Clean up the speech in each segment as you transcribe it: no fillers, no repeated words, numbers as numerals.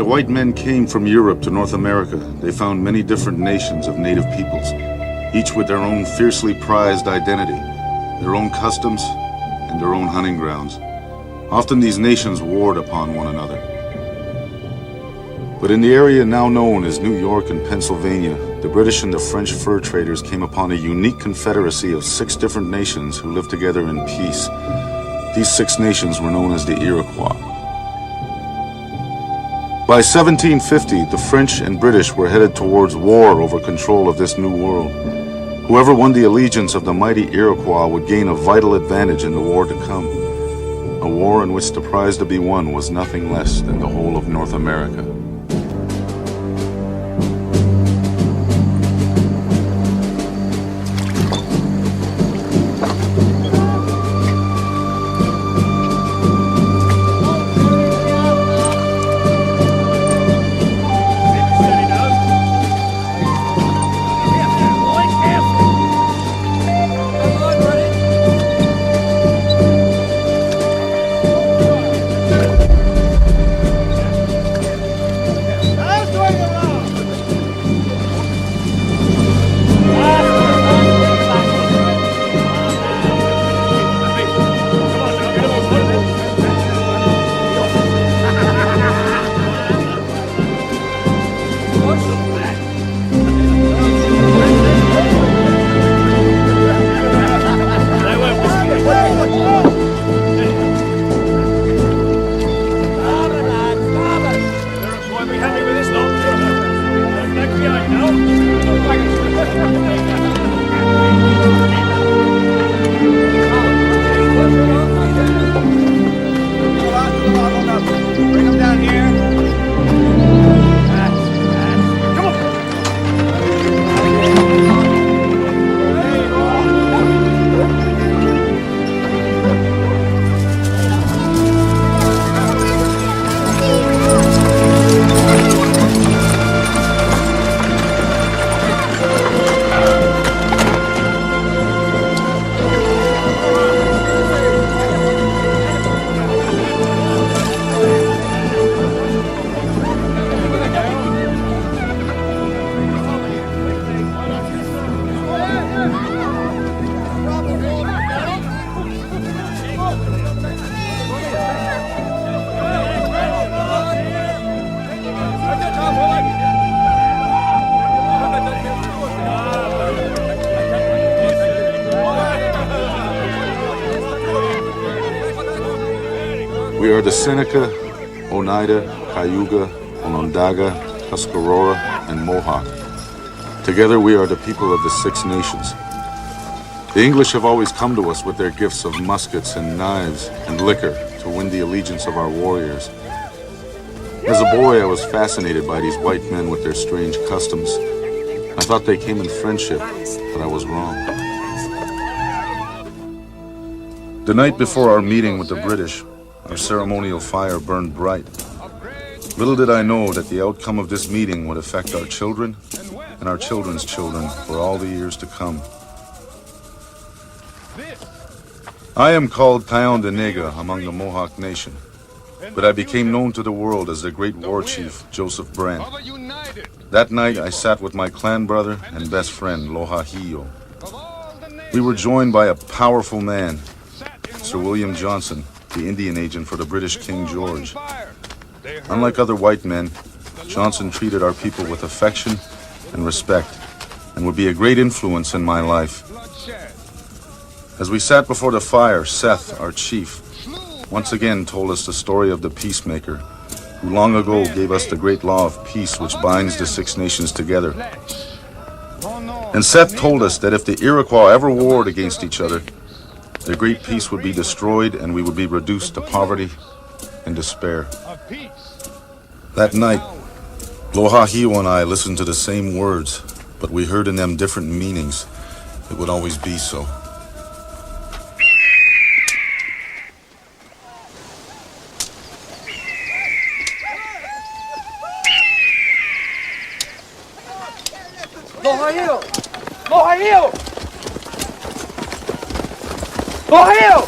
the white men came from Europe to North America, they found many different nations of native peoples, each with their own fiercely prized identity, their own customs, and their own hunting grounds. Often these nations warred upon one another. But in the area now known as New York and Pennsylvania, the British and the French fur traders came upon a unique confederacy of 6 different nations who lived together in peace. These 6 nations were known as the Iroquois. By 1750, the French and British were headed towards war over control of this new world. Whoever won the allegiance of the mighty Iroquois would gain a vital advantage in the war to come. A war in which the prize to be won was nothing less than the whole of North America. We are the Seneca, Oneida, Cayuga, Onondaga, Tuscarora, and Mohawk. Together we are the people of the 6 nations. The English have always come to us with their gifts of muskets and knives and liquor to win the allegiance of our warriors. As a boy, I was fascinated by these white men with their strange customs. I thought they came in friendship, but I was wrong. The night before our meeting with the British, our ceremonial fire burned bright. Little did I know that the outcome of this meeting would affect our children and our children's children for all the years to come. I am called Taillon de Nega among the Mohawk Nation, but I became known to the world as the great war chief, Joseph Brant. That night, I sat with my clan brother and best friend, Lohahiyo. We were joined by a powerful man, Sir William Johnson, the Indian agent for the British King George. Unlike other white men, Johnson treated our people with affection and respect, and would be a great influence in my life. As we sat before the fire, Seth, our chief, once again told us the story of the peacemaker, who long ago gave us the great law of peace which binds the 6 nations together. And Seth told us that if the Iroquois ever warred against each other, the great peace would be destroyed and we would be reduced to poverty and despair. That night, Lohahiyo and I listened to the same words, but we heard in them different meanings. It would always be so. Lohahiyo! Lohahiyo! Lohahiyo!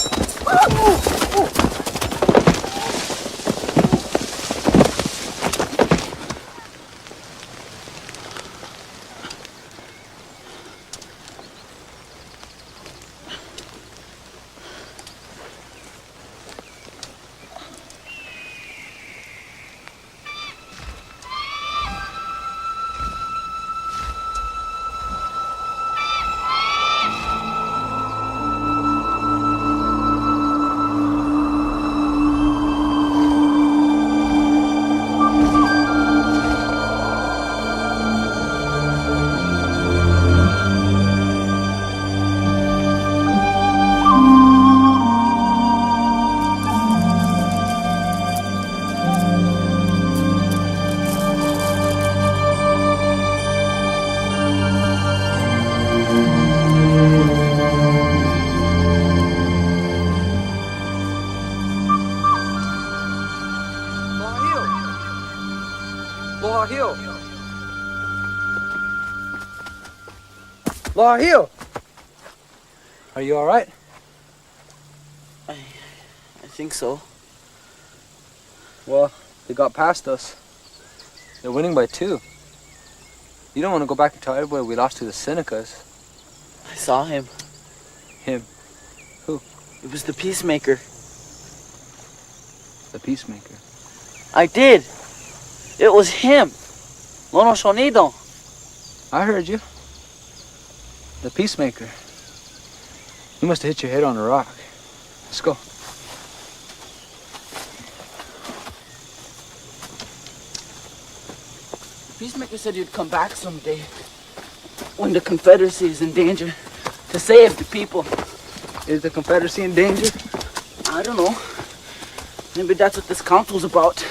Law Hill! Are you all right? I think so. Well, they got past us. They're winning by 2. You don't want to go back and tell everybody we lost to the Senecas. I saw him. Him? Who? It was the Peacemaker. The Peacemaker. I did. It was him. Lono Sonido. I heard you. The Peacemaker. You must have hit your head on a rock. Let's go. The Peacemaker said you'd come back someday. When the Confederacy is in danger. To save the people. Is the Confederacy in danger? I don't know. Maybe that's what this council's about.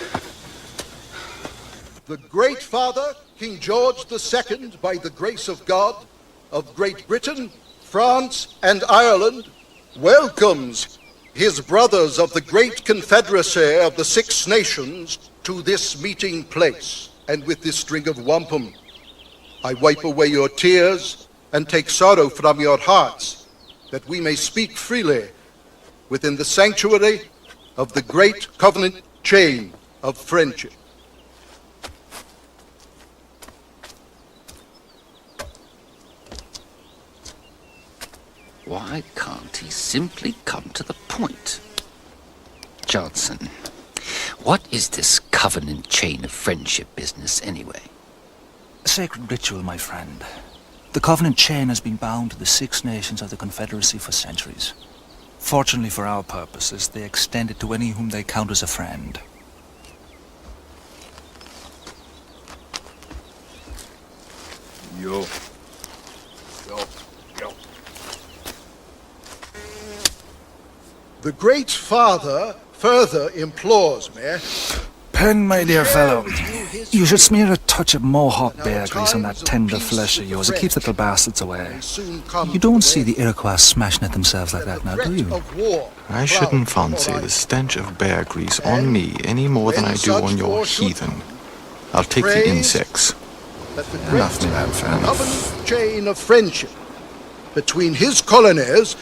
The Great Father, King George II, by the grace of God, of Great Britain, France, and Ireland, welcomes his brothers of the great Confederacy of the Six Nations to this meeting place. And with this string of wampum, I wipe away your tears and take sorrow from your hearts, that we may speak freely within the sanctuary of the great covenant chain of friendship. Why can't he simply come to the point? Johnson, what is this covenant chain of friendship business anyway? A sacred ritual, my friend. The covenant chain has been bound to the Six Nations of the Confederacy for centuries. Fortunately for our purposes, they extend it to any whom they count as a friend. Yo. The Great Father further implores me... Penn, my dear fellow, you should smear a touch of Mohawk bear grease on that tender flesh of yours. It keeps little bastards away. You don't see the Iroquois smashing at themselves like that now, do you? I shouldn't fancy the stench of bear grease on me any more than I do on your heathen. I'll take the insects. Enough, man, fair enough. Covenant chain of friendship between his colonies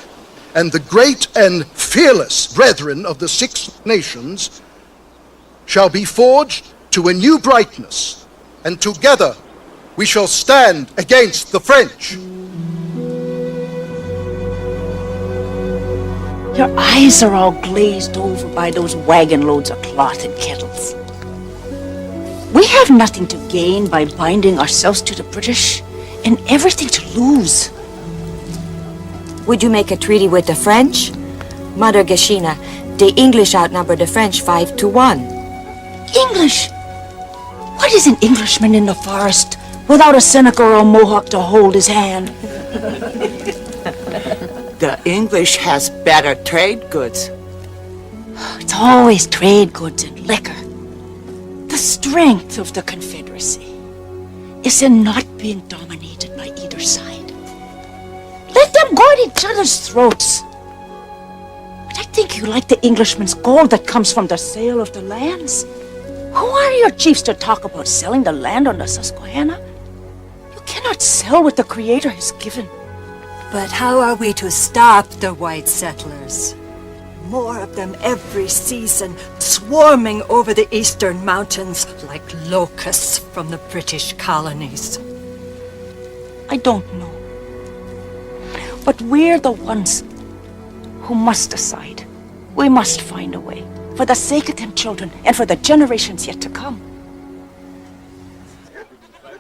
and the great and fearless brethren of the Six Nations shall be forged to a new brightness, and together we shall stand against the French. Your eyes are all glazed over by those wagon loads of cloth and kettles. We have nothing to gain by binding ourselves to the British, and everything to lose. Would you make a treaty with the French? Mother Gashina, the English outnumber the French 5-1. English? What is an Englishman in the forest without a Seneca or a Mohawk to hold his hand? The English has better trade goods. It's always trade goods and liquor. The strength of the Confederacy is in not being dominated by either side. Let them go at each other's throats. But I think you like the Englishman's gold that comes from the sale of the lands. Who are your chiefs to talk about selling the land on the Susquehanna? You cannot sell what the Creator has given. But how are we to stop the white settlers? More of them every season, swarming over the eastern mountains like locusts from the British colonies. I don't know. But we're the ones who must decide. We must find a way, for the sake of them children and for the generations yet to come.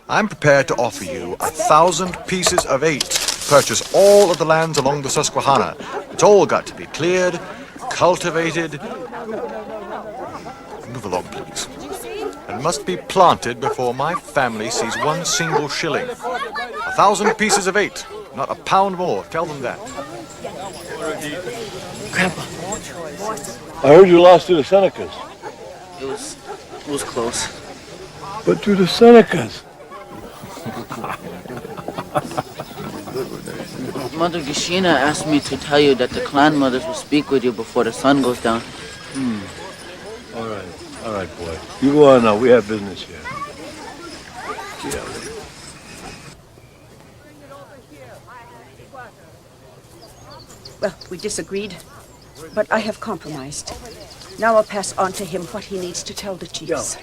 I'm prepared to offer you 1,000 pieces of 8. Purchase all of the lands along the Susquehanna. It's all got to be cleared, cultivated. Move along, please. And must be planted before my family sees one single shilling. 1,000 pieces of 8, not a pound more. Tell them that. Grandpa. I heard you lost to the Senecas. It was close. But to the Senecas. Mother Gashina asked me to tell you that the clan mothers will speak with you before the sun goes down. All right, boy. You go on now. We have business here. Yeah. Well, we disagreed, but I have compromised. Now I'll pass on to him what he needs to tell the chiefs.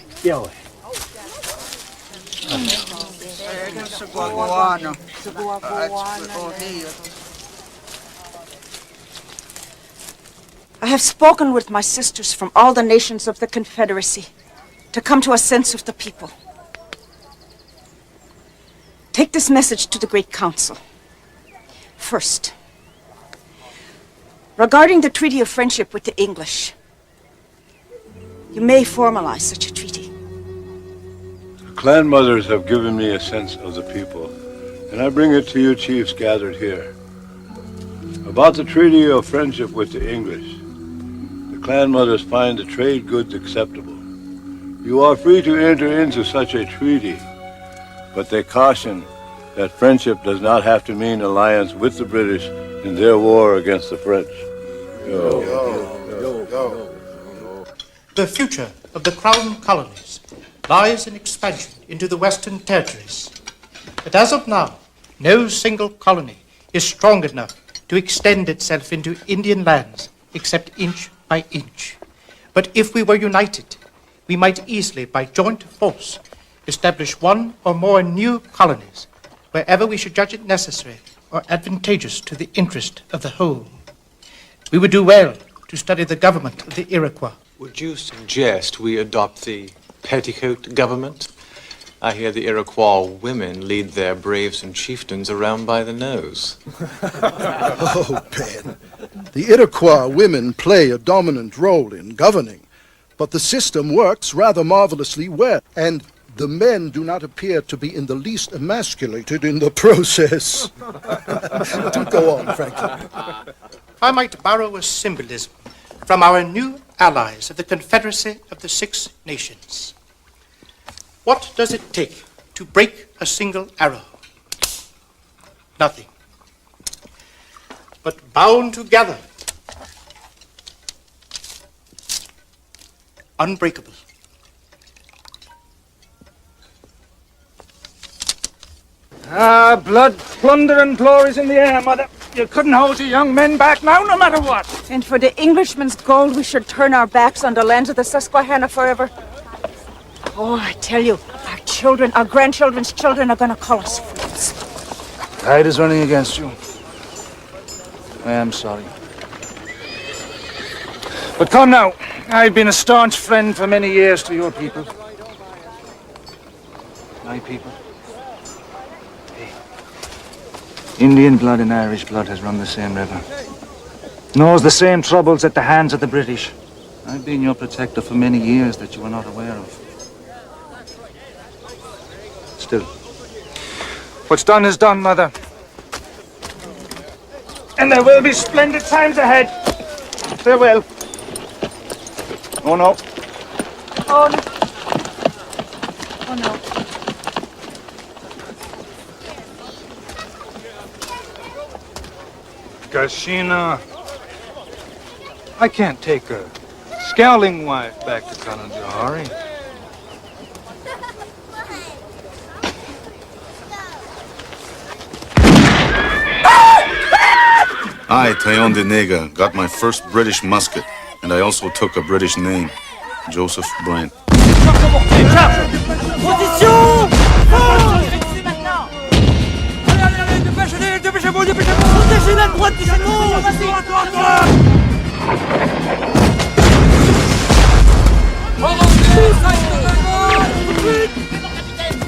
I have spoken with my sisters from all the nations of the Confederacy to come to a sense of the people. Take this message to the Great Council. First, regarding the Treaty of Friendship with the English, you may formalize such a treaty. Clan mothers have given me a sense of the people, and I bring it to you chiefs gathered here. About the Treaty of Friendship with the English, the clan mothers find the trade goods acceptable. You are free to enter into such a treaty, but they caution that friendship does not have to mean alliance with the British in their war against the French. The future of the Crown colonies lies in expansion into the Western Territories. But as of now, no single colony is strong enough to extend itself into Indian lands except inch by inch. But if we were united, we might easily, by joint force, establish one or more new colonies wherever we should judge it necessary or advantageous to the interest of the whole. We would do well to study the government of the Iroquois. Would you suggest we adopt the petticoat government? I hear the Iroquois women lead their braves and chieftains around by the nose. Oh, Ben. The Iroquois women play a dominant role in governing, but the system works rather marvelously well, and the men do not appear to be in the least emasculated in the process. Do go on, Franklin. I might borrow a symbolism from our new allies of the Confederacy of the Six Nations. What does it take to break a single arrow? Nothing. But bound together, unbreakable. Blood, plunder, and glory's in the air, Mother. You couldn't hold your young men back now, no matter what. And for the Englishman's gold, we should turn our backs on the lands of the Susquehanna forever. Oh, I tell you, our children, our grandchildren's children are gonna call us fools. Tide is running against you. I am sorry. But come now. I've been a staunch friend for many years to your people. My people. Hey. Indian blood and Irish blood has run the same river. Knows the same troubles at the hands of the British. I've been your protector for many years that you were not aware of. Still, what's done is done, Mother. And there will be splendid times ahead. There will. Oh, no. Oh, no. Oh, no. Gashina. I can't take a scowling wife back to Kalundjahari. I, Tayon de Nega, got my first British musket, and I also took a British name, Joseph Brant.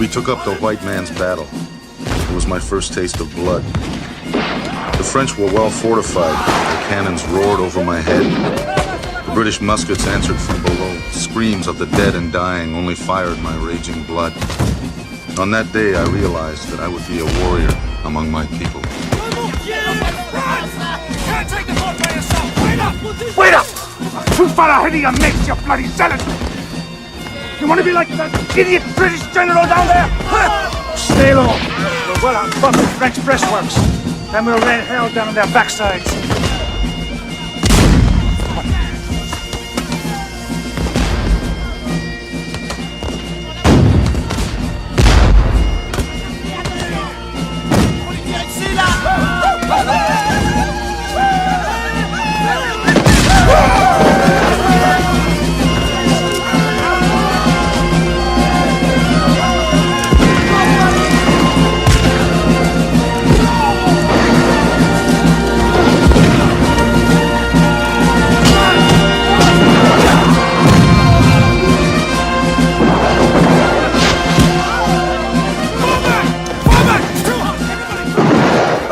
We took up the white man's battle. It was my first taste of blood. The French were well fortified. Their cannons roared over my head. The British muskets answered from below. Screams of the dead and dying only fired my raging blood. On that day, I realized that I would be a warrior among my people. Wait up! Too far ahead of your mates, you bloody zealot! You want to be like that idiot British general down there? Stay low. We're well out above the French breastworks. Then we'll rain hell down on their backsides.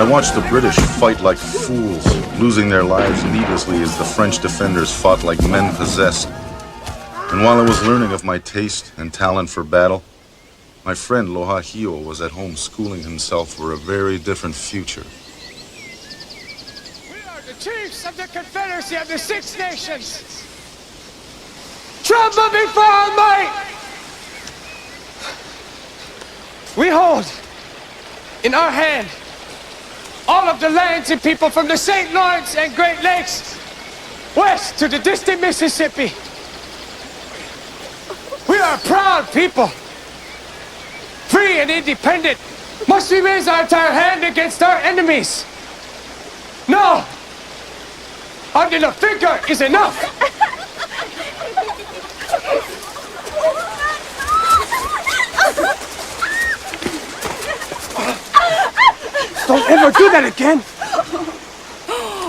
I watched the British fight like fools, losing their lives needlessly as the French defenders fought like men possessed. And while I was learning of my taste and talent for battle, my friend Loha Hio was at home schooling himself for a very different future. We are the chiefs of the Confederacy of the Six Nations. Tremble before our might. We hold in our hand all of the lands and people from the St. Lawrence and Great Lakes west to the distant Mississippi. We are a proud people, free and independent. Must we raise our entire hand against our enemies? No! Under the finger is enough! Don't ever do that again!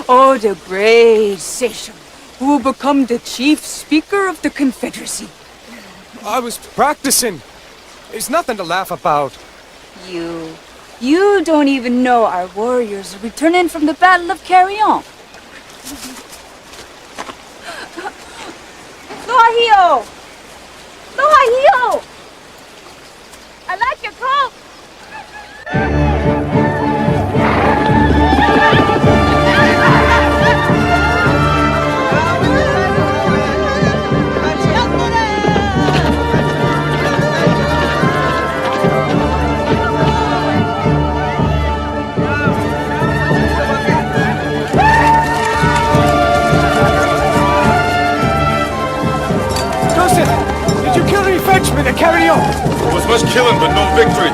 Oh, the brave Session, who will become the chief speaker of the Confederacy. I was practicing. There's nothing to laugh about. You don't even know our warriors are returning from the Battle of Carillon. Lohahio! Lohahio! I like your coat! Frenchmen at Carillon. There was much killing, but no victory.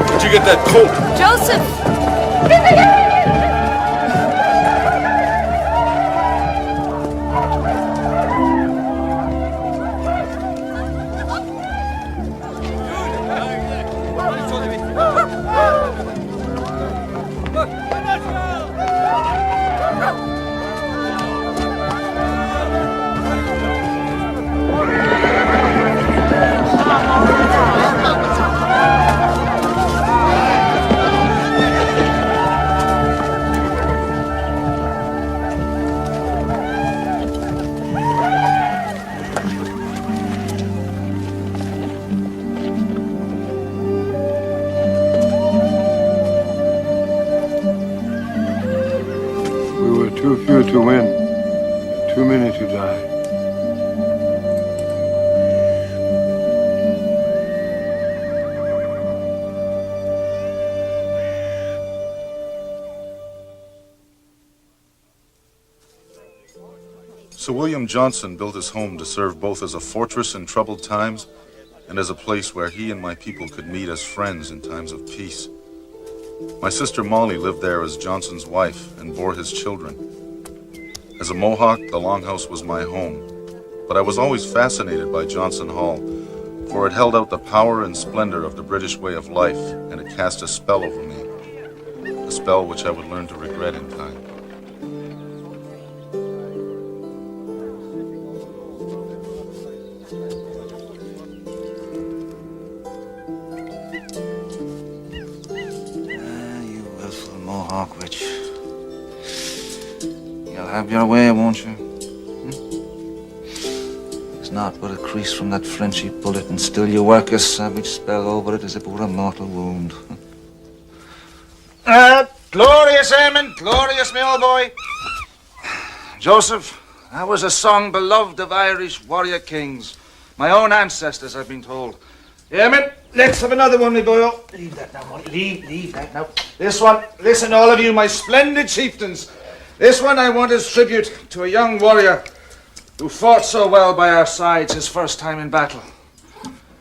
Where'd you get that colt? Joseph! Too few to win, too many to die. Sir William Johnson built his home to serve both as a fortress in troubled times and as a place where he and my people could meet as friends in times of peace. My sister Molly lived there as Johnson's wife and bore his children. As a Mohawk, the Longhouse was my home, but I was always fascinated by Johnson Hall, for it held out the power and splendor of the British way of life, and it cast a spell over me, a spell which I would learn to regret in time. You willful Mohawk witch. You'll have your way, won't you? There's not but a crease from that Frenchy bullet, and still you work your savage spell over it as if it were a mortal wound. Glorious, Eamon, glorious, my old boy. Joseph, that was a song beloved of Irish warrior kings. My own ancestors, I've been told. Eamon, let's have another one, my boy. Leave that now, Molly. Leave that now. This one, listen, all of you, my splendid chieftains. This one I want as tribute to a young warrior who fought so well by our sides his first time in battle.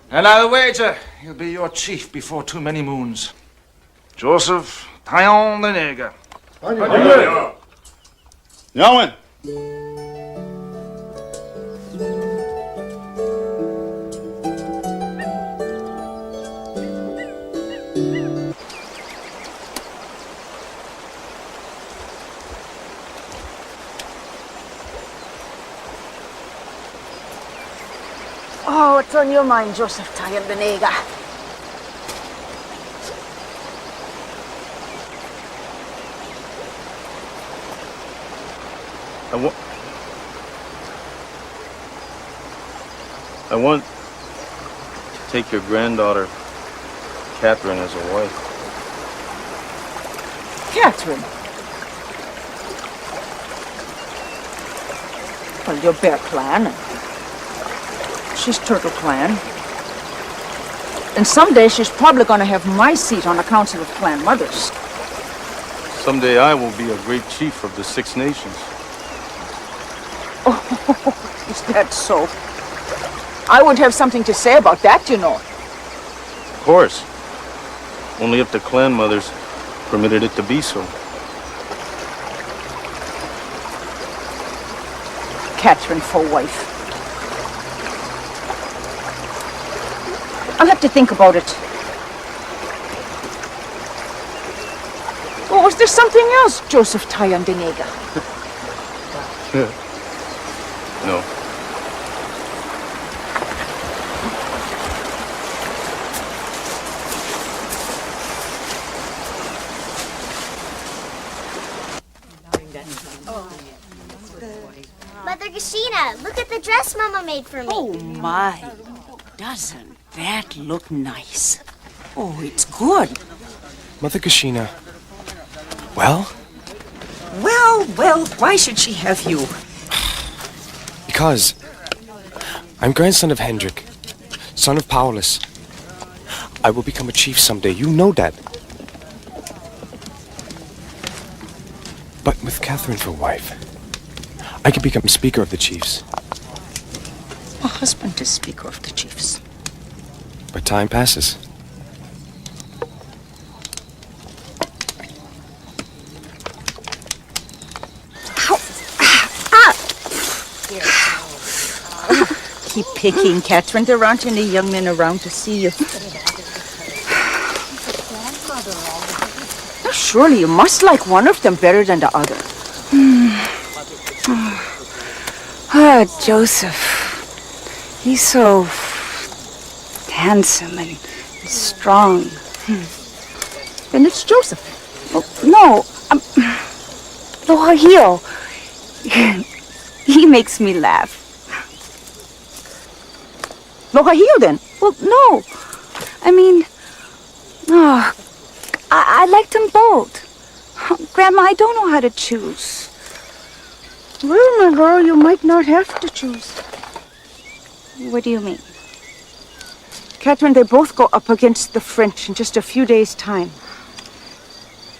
And I'll wager he'll be your chief before too many moons. Joseph Taillon the Nigger. Yowen! Oh, what's on your mind, Joseph Taillon the Nigger? I want to take your granddaughter, Catherine, as a wife. Catherine? Well, you're Bear Clan. She's Turtle Clan. And someday she's probably going to have my seat on the Council of Clan Mothers. Someday I will be a great chief of the Six Nations. Oh, is that so? I would have something to say about that, you know. Of course. Only if the clan mothers permitted it to be so. Catherine for wife. I'll have to think about it. Oh, was there something else, Joseph Tyondenega? No. Mother Gashina, look at the dress Mama made for me. Oh, my. Doesn't that look nice? Oh, it's good. Mother Gashina. Well? Well, why should she have you? Because I'm grandson of Hendrik, son of Paulus. I will become a chief someday. You know that. But with Catherine for wife, I could become Speaker of the Chiefs. A husband is Speaker of the Chiefs. But time passes. Keep picking, Catherine. There aren't any young men around to see you. Now, surely you must like one of them better than the other. Joseph. He's so handsome and strong. Then it's Joseph. Oh, no, Lohahio. He makes me laugh. Lohahio, then? Well, no. I mean, I liked them both. Grandma, I don't know how to choose. Well, my girl, you might not have to choose. What do you mean? Catherine, they both go up against the French in just a few days' time.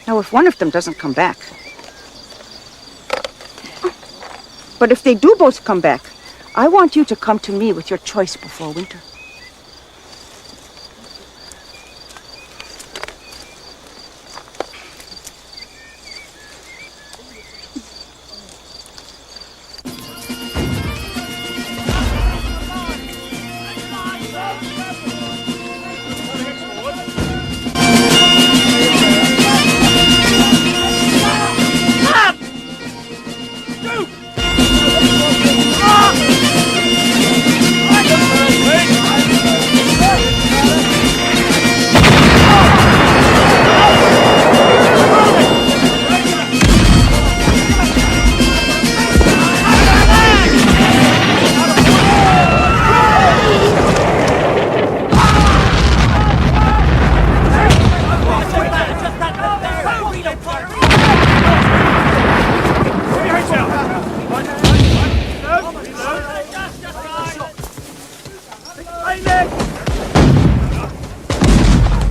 Now, if one of them doesn't come back... But if they do both come back, I want you to come to me with your choice before winter.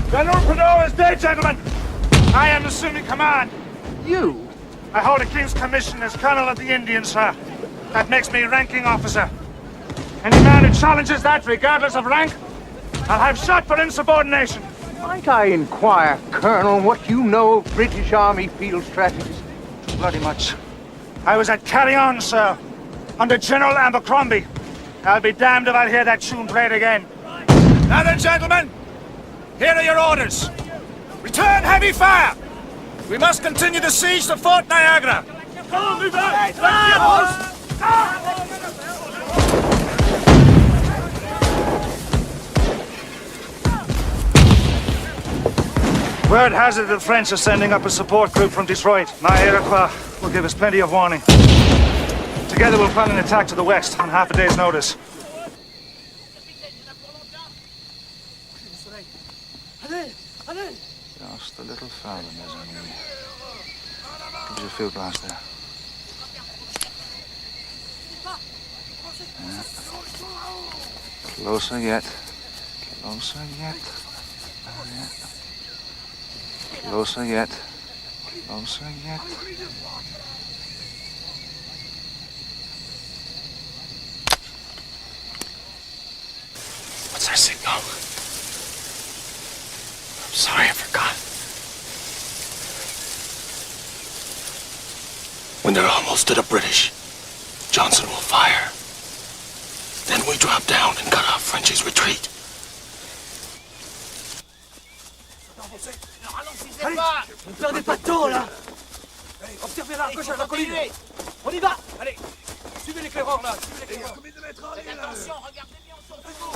General Perdue is dead, gentlemen. I am assuming command. You? I hold a king's commission as colonel of the Indians, sir. That makes me ranking officer. Any man who challenges that, regardless of rank, I'll have shot for insubordination. Might I inquire, Colonel, what you know of British Army field strategies? Bloody much. I was at Carrion, sir, under General Abercrombie. I'll be damned if I'll hear that tune played again. Now then, gentlemen, here are your orders. Return heavy fire. We must continue the siege to Fort Niagara. Come on, move back! Word has it the French are sending up a support group from Detroit. My Iroquois will give us plenty of warning. Together we'll plan an attack to the west on half a day's notice. Just a little further, mes amis. Give us a field glass there. Yeah. Closer yet. Closer yet. Yeah. Closer yet. Closer yet. What's our signal? I'm sorry, I forgot. When they're almost to the British, Johnson will fire. Then we drop down and cut off French's retreat. Allez, ne perdez pas de temps, là. Observez la gauche à la colline. On y va. Allez, suivez l'éclaireur, là. Attention, regardez bien autour de vous.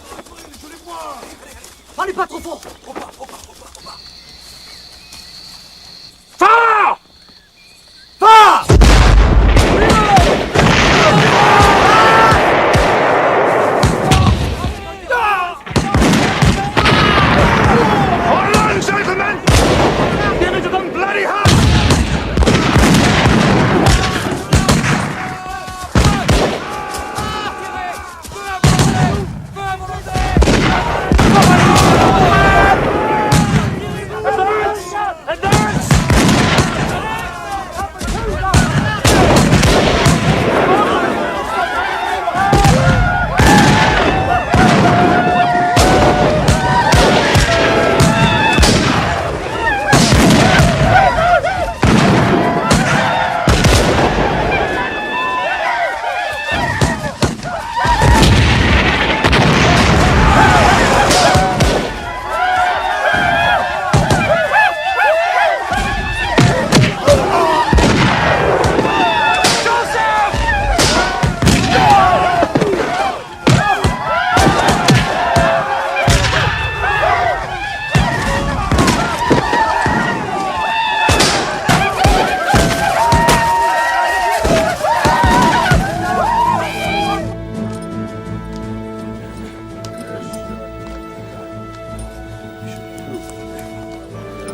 Je les vois. Allez, pas trop fort. Au bas, au bas, au bas, au bas. Fire! Fire!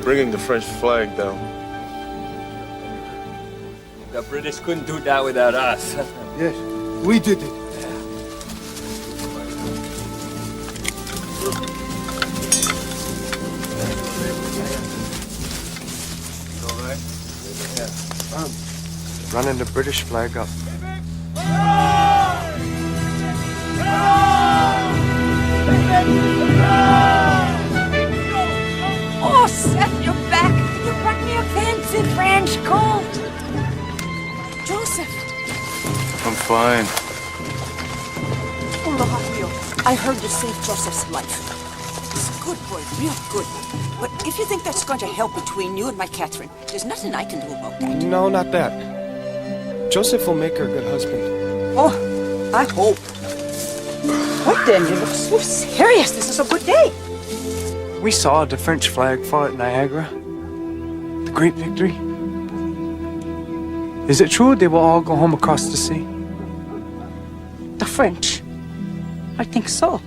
Bringing the French flag down. The British couldn't do that without us. Yes, we did it. Running the British flag up. Oh, Seth, you're back. You brought me a fancy French coat. Joseph. I'm fine. Oh, Horacio, I heard you saved Joseph's life. He's a good boy, real good. But if you think that's going to help between you and my Catherine, there's nothing I can do about that. No, not that. Joseph will make her a good husband. Oh, I hope. What then? You look so serious. This is a good day. We saw the French flag fall at Niagara. The great victory. Is it true they will all go home across the sea? The French? I think so.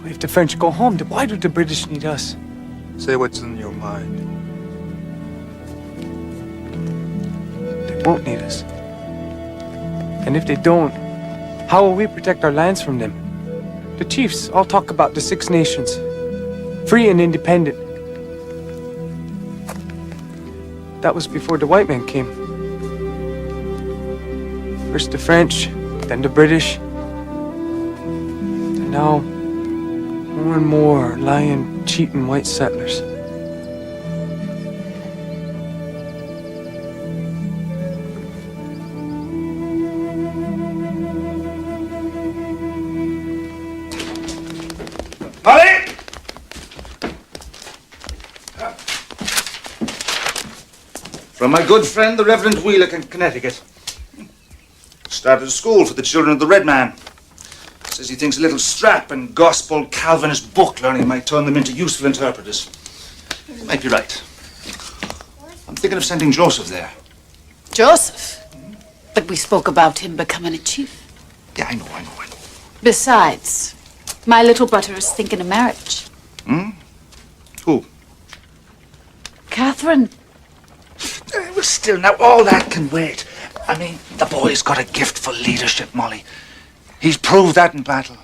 If the French go home, then why do the British need us? Say what's in your mind. They won't need us. And if they don't, how will we protect our lands from them? The chiefs all talk about the Six Nations, free and independent. That was before the white men came. First the French, then the British. And now, more and more lying, cheating white settlers. Molly! From my good friend, the Reverend Wheelock in Connecticut. Started a school for the children of the Red Man. Says he thinks a little strap and gospel Calvinist book learning might turn them into useful interpreters. He might be right. I'm thinking of sending Joseph there. Joseph? The We spoke about him becoming a chief. Yeah, I know. Besides, my little brother is thinking of marriage. Who? Catherine. Well, still, now all that can wait. I mean, the boy's got a gift for leadership, Molly. He's proved that in battle.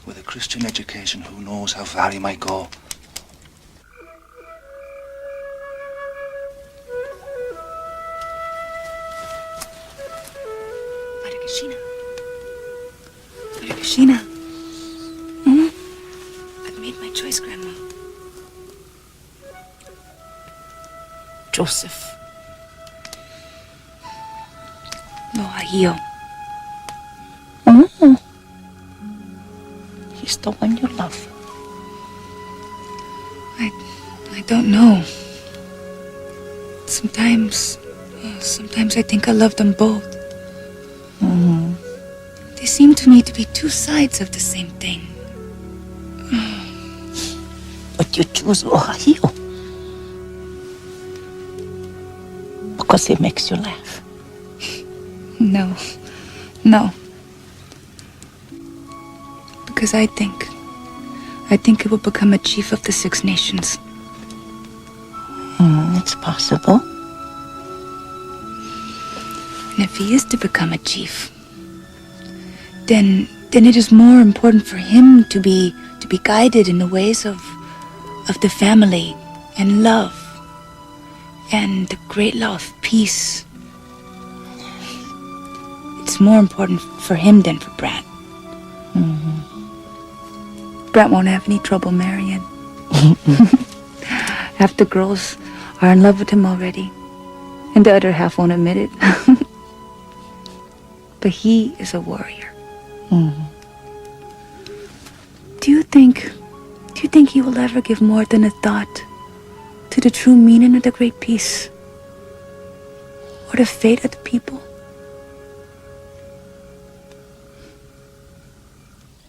With a Christian education, who knows how far he might go. Sheena. I've made my choice, Grandma. Joseph. Loahio. He's the one you love. I don't know. Sometimes I think I love them both. They seem to me to be two sides of the same thing. But you choose Loahio because he makes you laugh. No. Because I think he will become a chief of the Six Nations. It's possible. And if he is to become a chief, then it is more important for him to be guided in the ways of the family and love and the great law of peace. It's more important for him than for Brant. Brant won't have any trouble marrying. Half the girls are in love with him already, and the other half won't admit it. But he is a warrior. Do you think he will ever give more than a thought to the true meaning of the Great Peace? Or the fate of the people?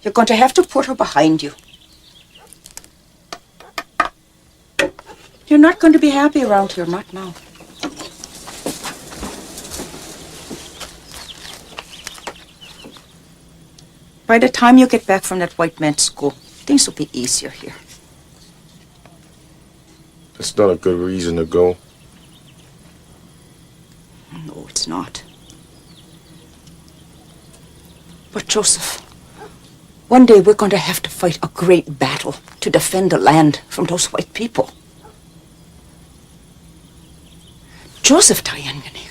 You're going to have to put her behind you. You're not going to be happy around here, not now. By the time you get back from that white man's school, things will be easier here. That's not a good reason to go. No, it's not. But Joseph, one day we're going to have to fight a great battle to defend the land from those white people. Joseph Tayangani,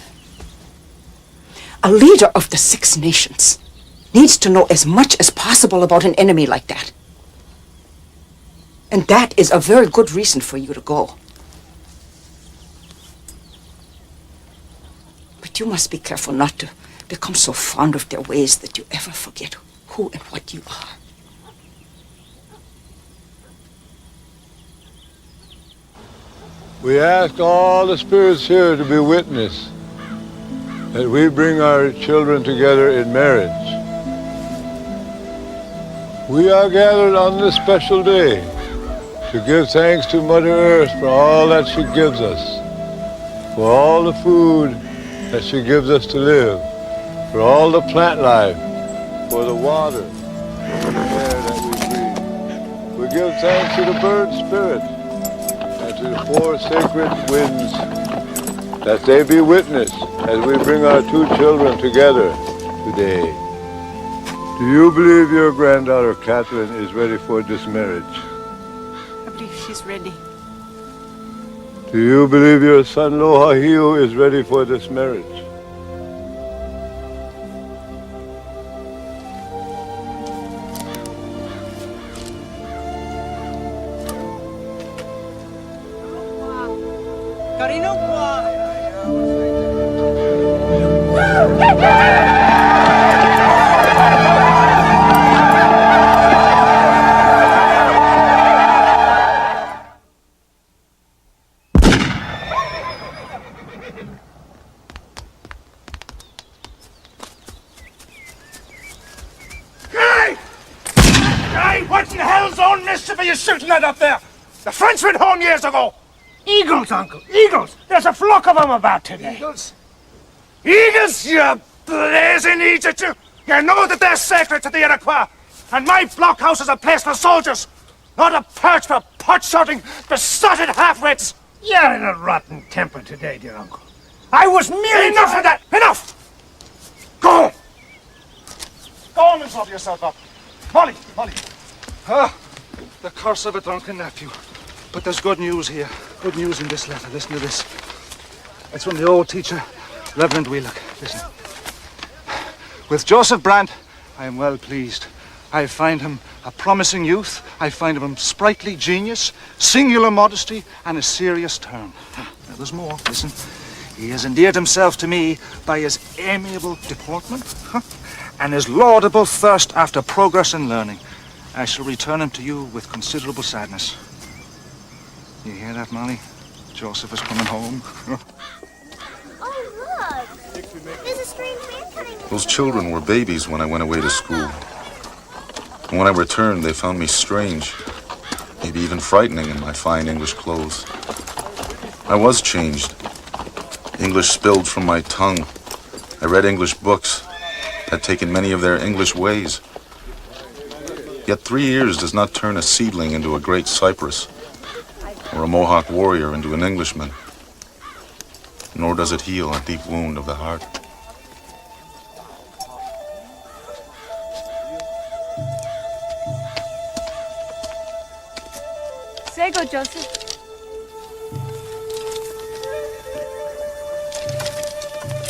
a leader of the Six Nations, needs to know as much as possible about an enemy like that. And that is a very good reason for you to go. But you must be careful not to become so fond of their ways that you ever forget who and what you are. We ask all the spirits here to be witness that we bring our children together in marriage. We are gathered on this special day to give thanks to Mother Earth for all that she gives us, for all the food that she gives us to live, for all the plant life, for the water, for the air that we breathe. We give thanks to the bird spirit and to the four sacred winds, that they be witness as we bring our two children together today. Do you believe your granddaughter Catherine is ready for this marriage? I believe she's ready. Do you believe your son Loahio is ready for this marriage? What in hell's own mischief are you shooting at up there? The French went home years ago. Eagles, Uncle, eagles. There's a flock of them about today. Eagles? Eagles, you blazing Egypt, you! You know that they're sacred to the Iroquois, and my blockhouse is a place for soldiers, not a perch for pot-shotting, besotted half-wits! You're in a rotten temper today, dear uncle. I was merely... Enough of that! Enough! Go! Go on and sort yourself up. Molly! The curse of a drunken nephew. But there's good news here. Good news in this letter. Listen to this. It's from the old teacher, Reverend Wheelock. Listen. With Joseph Brant, I am well pleased. I find him a promising youth. I find him sprightly genius, singular modesty, and a serious turn. Now, there's more. Listen. He has endeared himself to me by his amiable deportment and his laudable thirst after progress and learning. I shall return him to you with considerable sadness. You hear that, Molly? Joseph is coming home. Oh, look! There's a strange man coming. Those children were babies when I went away to school. And when I returned, they found me strange, maybe even frightening in my fine English clothes. I was changed. English spilled from my tongue. I read English books, had taken many of their English ways. Yet 3 years does not turn a seedling into a great cypress, or a Mohawk warrior into an Englishman, nor does it heal a deep wound of the heart. Sago, Joseph.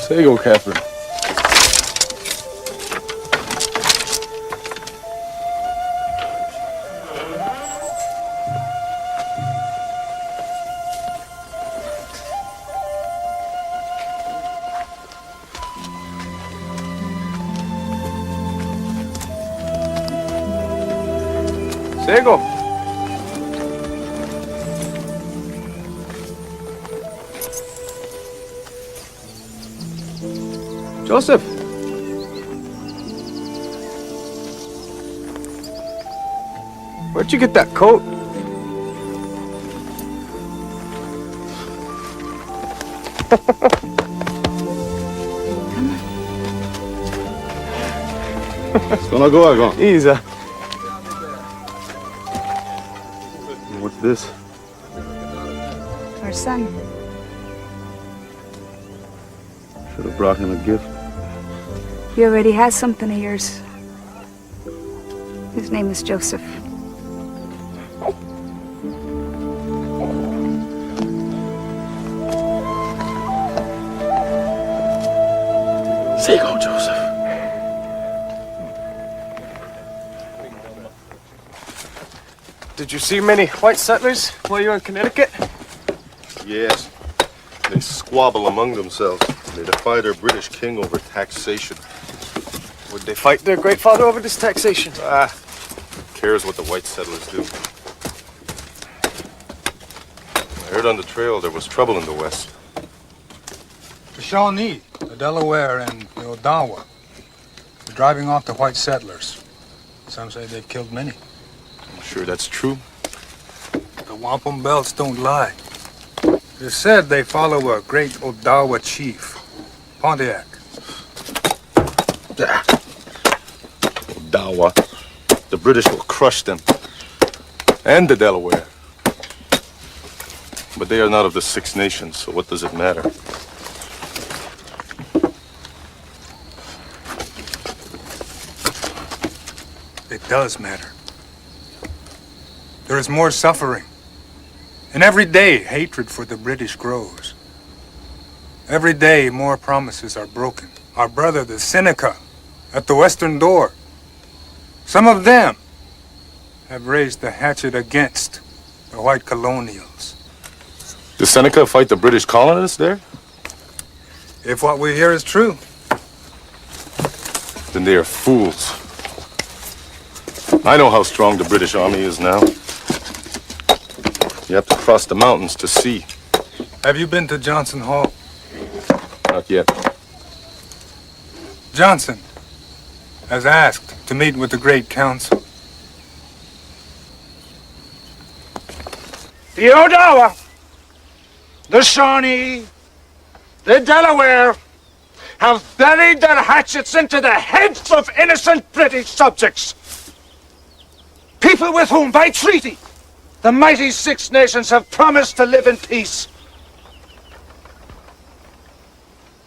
Sago, Catherine. Sago. Joseph. Where'd you get that coat? Gonna go again. Easy. What's this? Our son. Should have brought him a gift. He already has something of yours. His name is Joseph. Sago, Joseph. Did you see many white settlers while you were in Connecticut? Yes. They squabble among themselves. They defy their British king over taxation. Would they fight their great father over this taxation? Who cares what the white settlers do? I heard on the trail there was trouble in the west. The Shawnee, the Delaware, and the Odawa are driving off the white settlers. Some say they've killed many. I'm sure that's true. The wampum belts don't lie. It's said they follow a great Odawa chief, Pontiac. Odawa. The British will crush them. And the Delaware. But they are not of the Six Nations, so what does it matter? It does matter. There is more suffering. And every day, hatred for the British grows. Every day, more promises are broken. Our brother, the Seneca, at the western door. Some of them have raised the hatchet against the white colonials. Does Seneca fight the British colonists there? If what we hear is true. Then they are fools. I know how strong the British army is now. You have to cross the mountains to see. Have you been to Johnson Hall? Not yet. Johnson has asked to meet with the Great Council. The Odawa, the Shawnee, the Delaware, have buried their hatchets into the heads of innocent British subjects. People with whom, by treaty, the mighty Six Nations have promised to live in peace.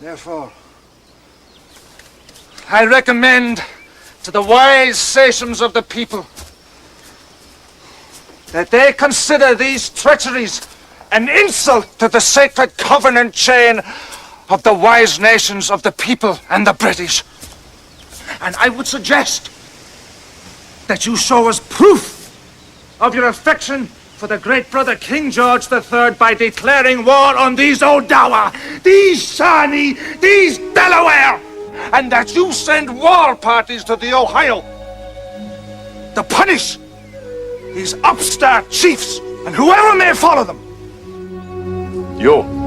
Therefore, I recommend to the wise sachems of the people that they consider these treacheries an insult to the sacred covenant chain of the wise nations of the people and the British. And I would suggest that you show us proof of your affection for the great brother King George III by declaring war on these Odawa, these Shawnee, these Delaware, and that you send war parties to the Ohio to punish these upstart chiefs and whoever may follow them. Yo.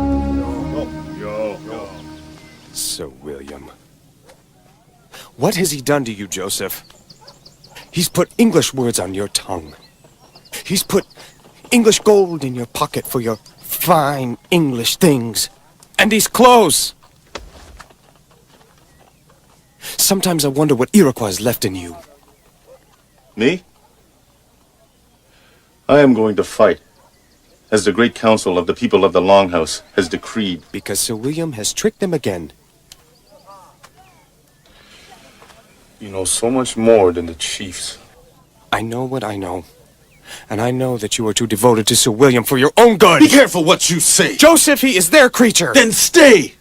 Sir William. What has he done to you, Joseph? He's put English words on your tongue. He's put English gold in your pocket for your fine English things. And these clothes. Sometimes I wonder what Iroquois is left in you. Me? I am going to fight, as the great council of the people of the Longhouse has decreed. Because Sir William has tricked them again. You know so much more than the chiefs. I know what I know. And I know that you are too devoted to Sir William for your own good. Be careful what you say. Joseph, he is their creature. Then stay.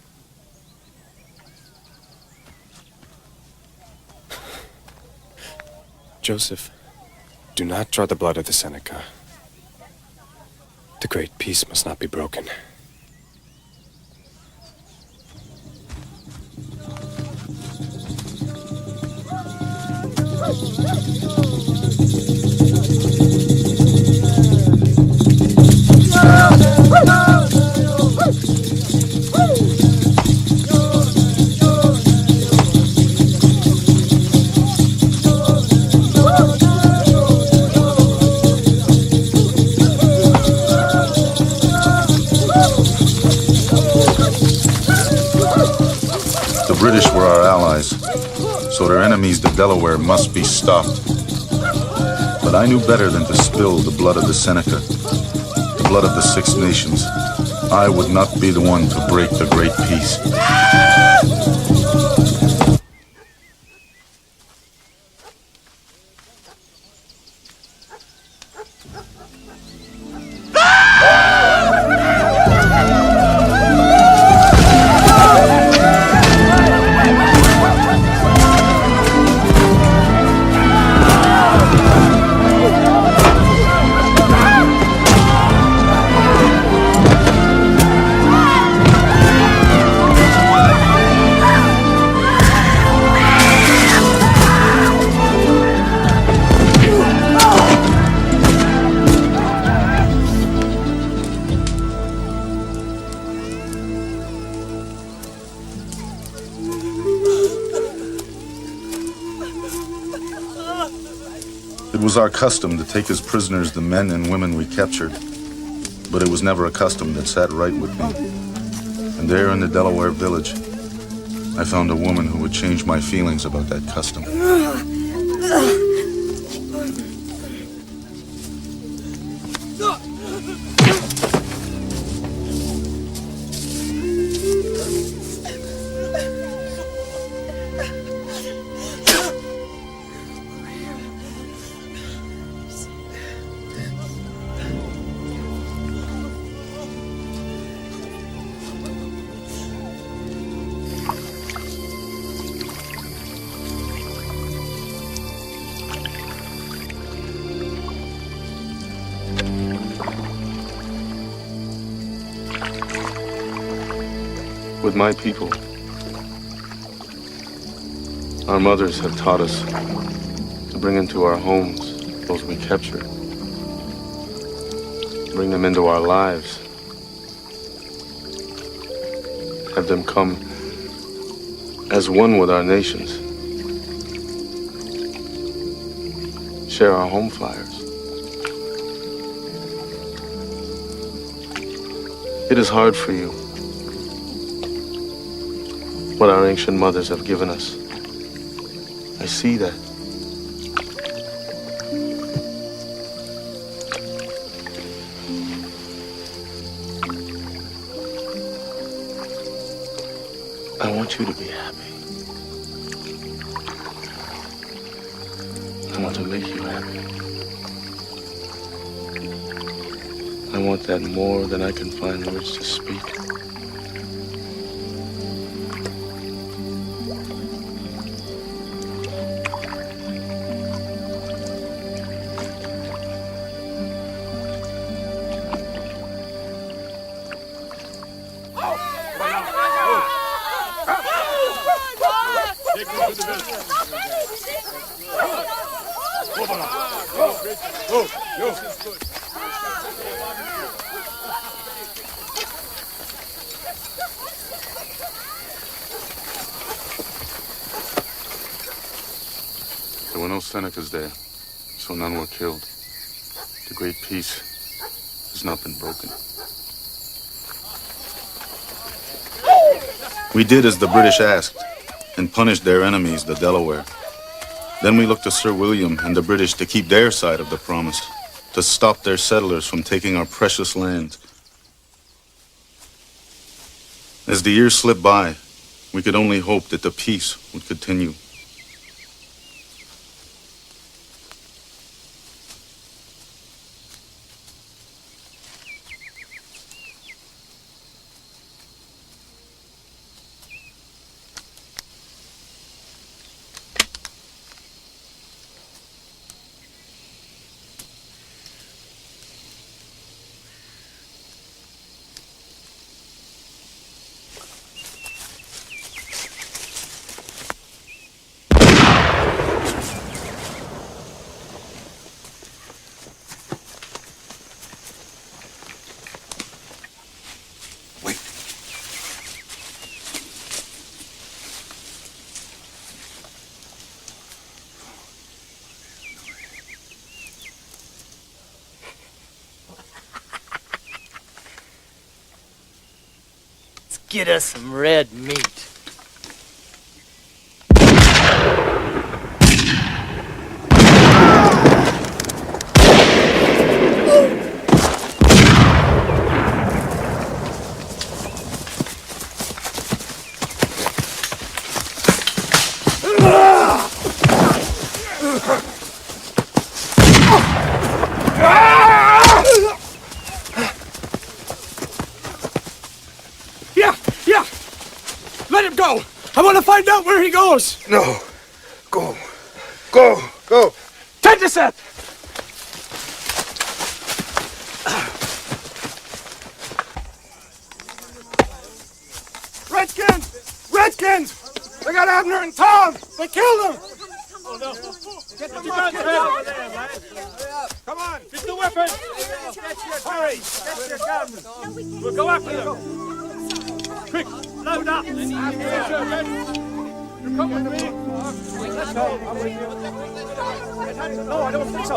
Joseph, do not draw the blood of the Seneca. The great peace must not be broken. The British were our allies, so their enemies, the Delaware, must be stopped. But I knew better than to spill the blood of the Seneca, the blood of the Six Nations. I would not be the one to break the great peace. It was our custom to take as prisoners the men and women we captured, but it was never a custom that sat right with me. And there in the Delaware village, I found a woman who would change my feelings about that custom. With my people, our mothers have taught us to bring into our homes those we captured, bring them into our lives, have them come as one with our nations, share our home fires. It is hard for you. what our ancient mothers have given us. I see that. I want you to be happy. I want to make you happy. I want that more than I can find words to speak. There were no Senecas there, so none were killed. The great peace has not been broken. We did as the British asked, and punished their enemies, the Delaware. Then we looked to Sir William and the British to keep their side of the promise, to stop their settlers from taking our precious land. As the years slipped by, we could only hope that the peace would continue. Get us some red meat. I want to find out where he goes. No. Go. Go. Go. Tenderset! Redskins! Redskins! They got Abner and Tom! They killed him! Oh, no. Get the guns over there, man. Come on, get the weapon! Hurry! Get your guns! We'll go after them! Quick, load up! You come with me? Let's go. I'm with you. No, I don't think so.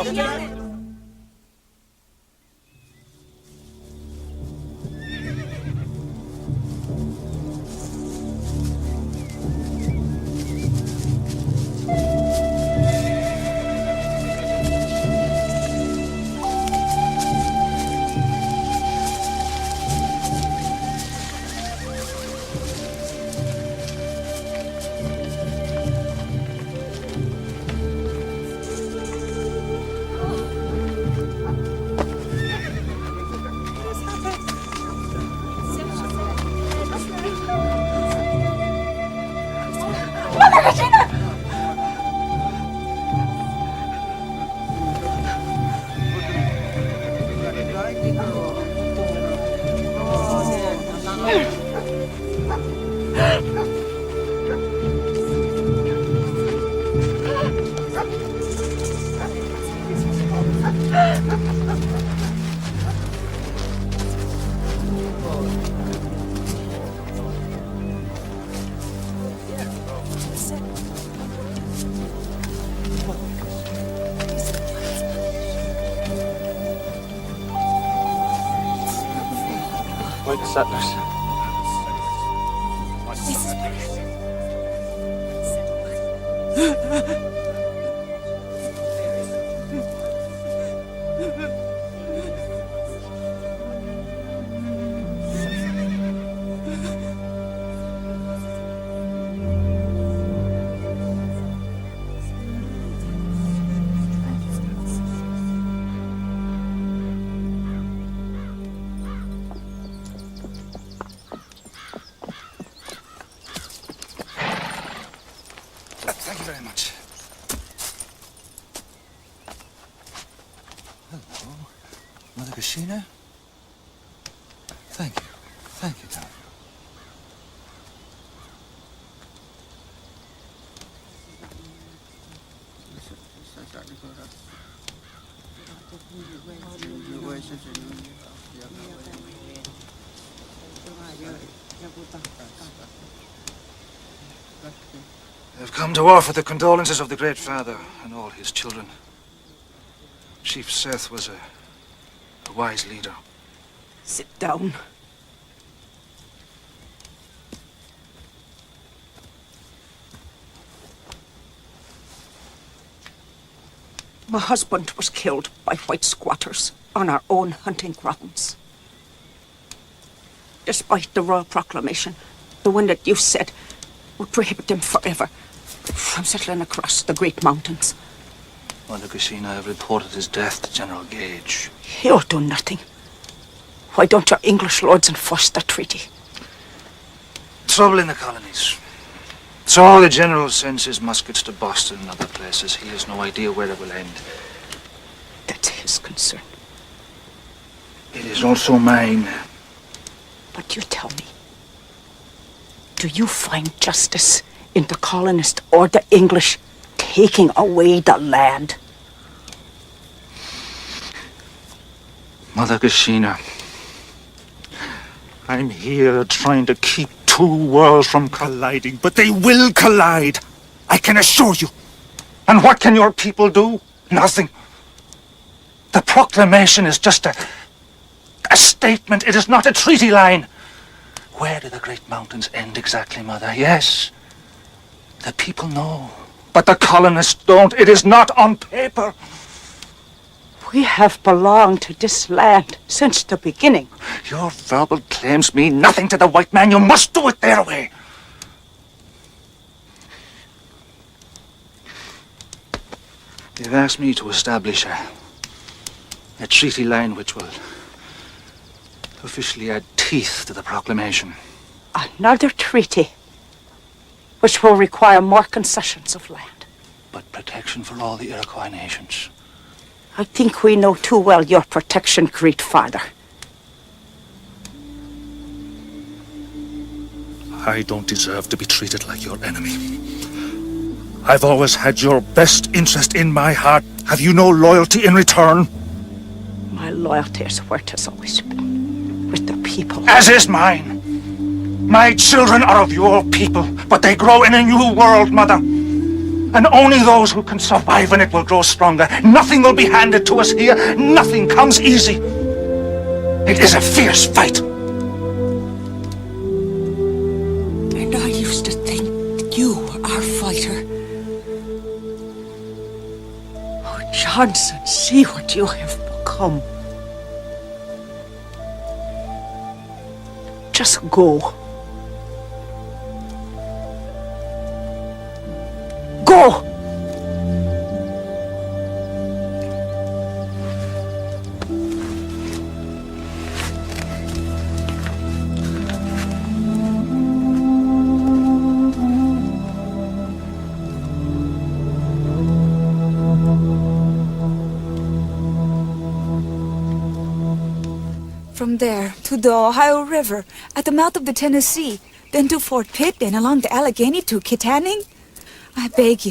White settlers. Thank you very much. Hello, Mother Kashina. Thank you. Thank you, darling. I've come to offer the condolences of the Great Father and all his children. Chief Seth was a wise leader. Sit down. My husband was killed by white squatters on our own hunting grounds. Despite the royal proclamation, the one that you said would prohibit them forever from settling across the Great Mountains. Mother Kashina, I've reported his death to General Gage. He'll do nothing. Why don't your English lords enforce the treaty? Trouble in the colonies. So all the general sends his muskets to Boston and other places. He has no idea where it will end. That's his concern. It is also mine. But you tell me, do you find justice in the colonists or the English taking away the land? Mother Kashina, I'm here trying to keep two worlds from colliding, but they will collide. I can assure you. And what can your people do? Nothing. The proclamation is just a statement. It is not a treaty line. Where do the Great Mountains end exactly, Mother? Yes, the people know, but the colonists don't. It is not on paper. We have belonged to this land since the beginning. Your verbal claims mean nothing to the white man. You must do it their way. They've asked me to establish a treaty line which will officially add teeth to the proclamation. Another treaty which will require more concessions of land. But protection for all the Iroquois nations. I think we know too well your protection, Great Father. I don't deserve to be treated like your enemy. I've always had your best interest in my heart. Have you no loyalty in return? My loyalty is where it has always been, with the people. As is mine. My children are of your people, but they grow in a new world, Mother. And only those who can survive in it will grow stronger. Nothing will be handed to us here. Nothing comes easy. It is a fierce fight. And I used to think that you were our fighter. Oh, Johnson, see what you have become. Just go. Go! From there to the Ohio River, at the mouth of the Tennessee, then to Fort Pitt, then along the Allegheny to Kittanning. I beg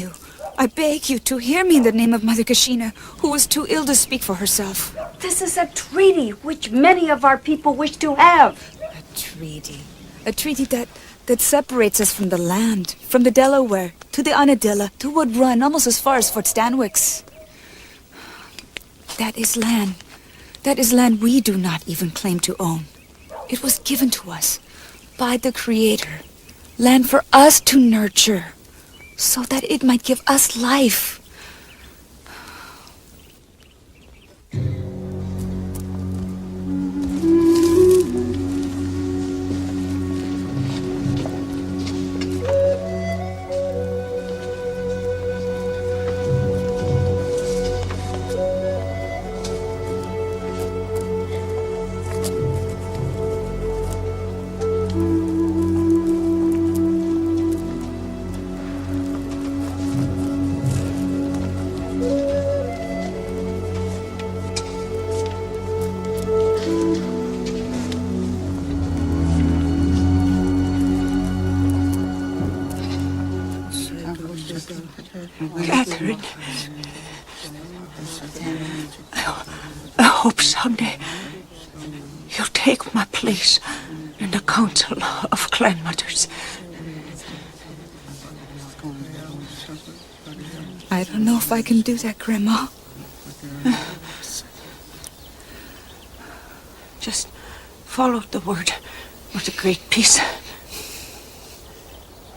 you to hear me in the name of Mother Kashina, who was too ill to speak for herself. This is a treaty which many of our people wish to have. A treaty that separates us from the land, from the Delaware to the Unadilla to Wood Run, almost as far as Fort Stanwix. That is land we do not even claim to own. It was given to us by the Creator, Land for us to nurture, so that it might give us life. Catherine, I hope someday you'll take my place in the Council of Clan Mothers. I don't know if I can do that, Grandma. Just follow the word of the Great Peace.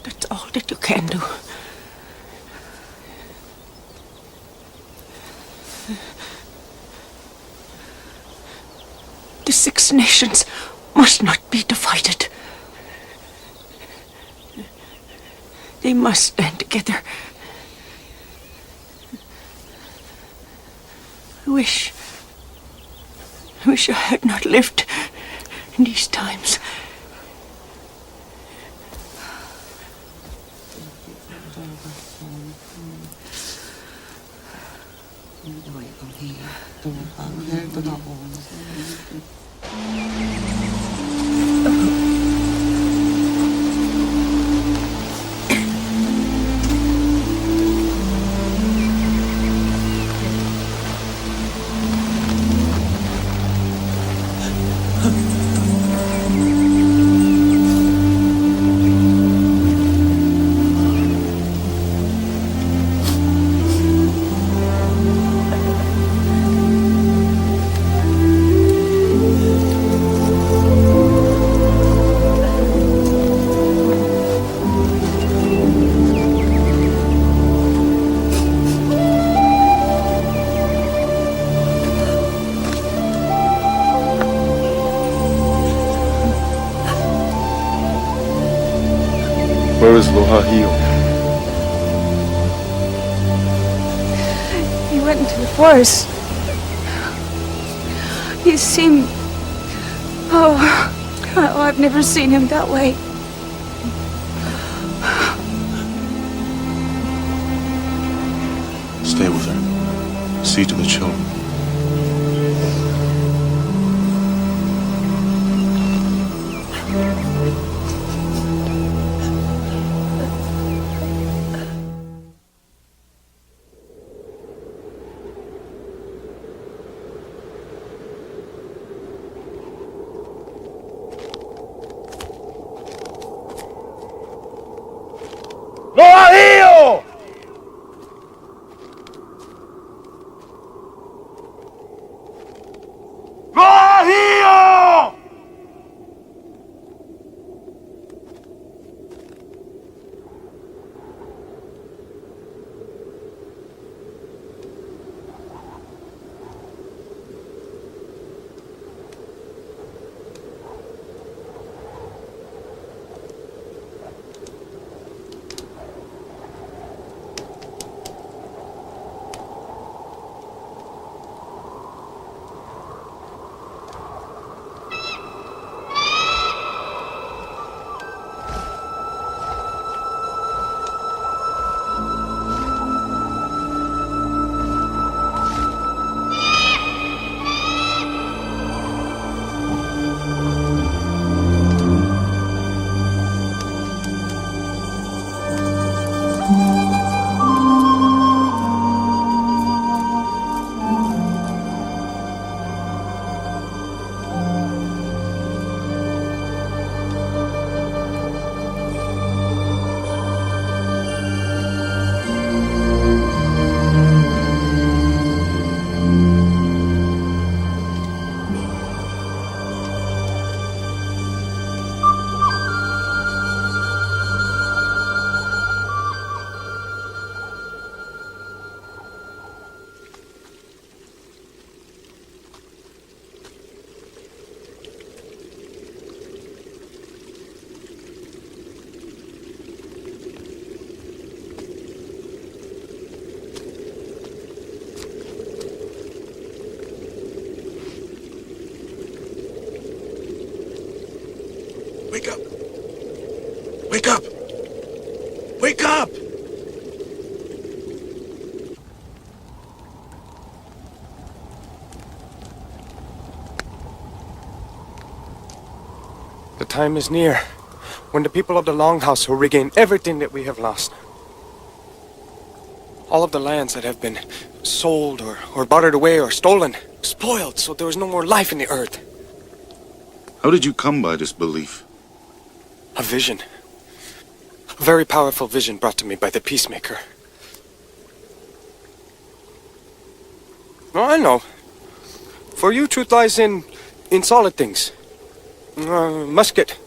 That's all that you can do. The Six Nations must not be divided. They must stand together. I wish I had not lived in these times. Where is Lohahio? He went into the forest. He seemed... Oh, I've never seen him that way. Stay with her. See to the children. ¡Lohahio! ¡Lohahio! Wake up! Wake up! The time is near when the people of the Longhouse will regain everything that we have lost. All of the lands that have been sold or bartered away or stolen, spoiled, so there is no more life in the earth. How did you come by this belief? A vision. A very powerful vision brought to me by the Peacemaker. Oh, I know. For you, truth lies in solid things. Musket.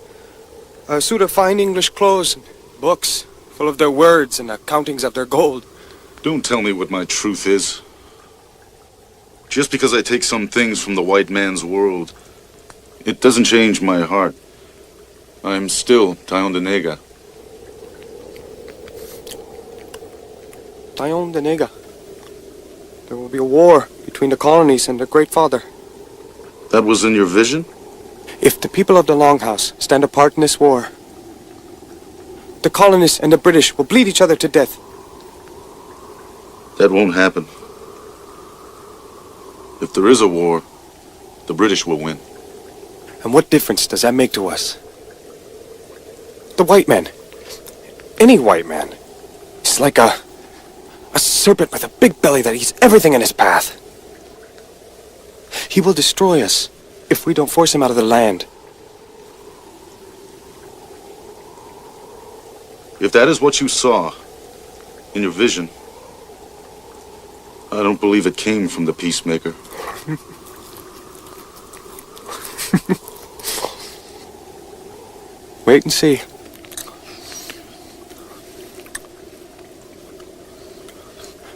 A suit of fine English clothes, and books full of their words and accountings of their gold. Don't tell me what my truth is. Just because I take some things from the white man's world, it doesn't change my heart. I am still Tyondenega. Tyondenega. There will be a war between the colonies and the Great Father. That was in your vision? If the people of the Longhouse stand apart in this war, the colonists and the British will bleed each other to death. That won't happen. If there is a war, the British will win. And what difference does that make to us? The white man, any white man, is like a serpent with a big belly that eats everything in his path. He will destroy us if we don't force him out of the land. If that is what you saw in your vision, I don't believe it came from the Peacemaker. Wait and see.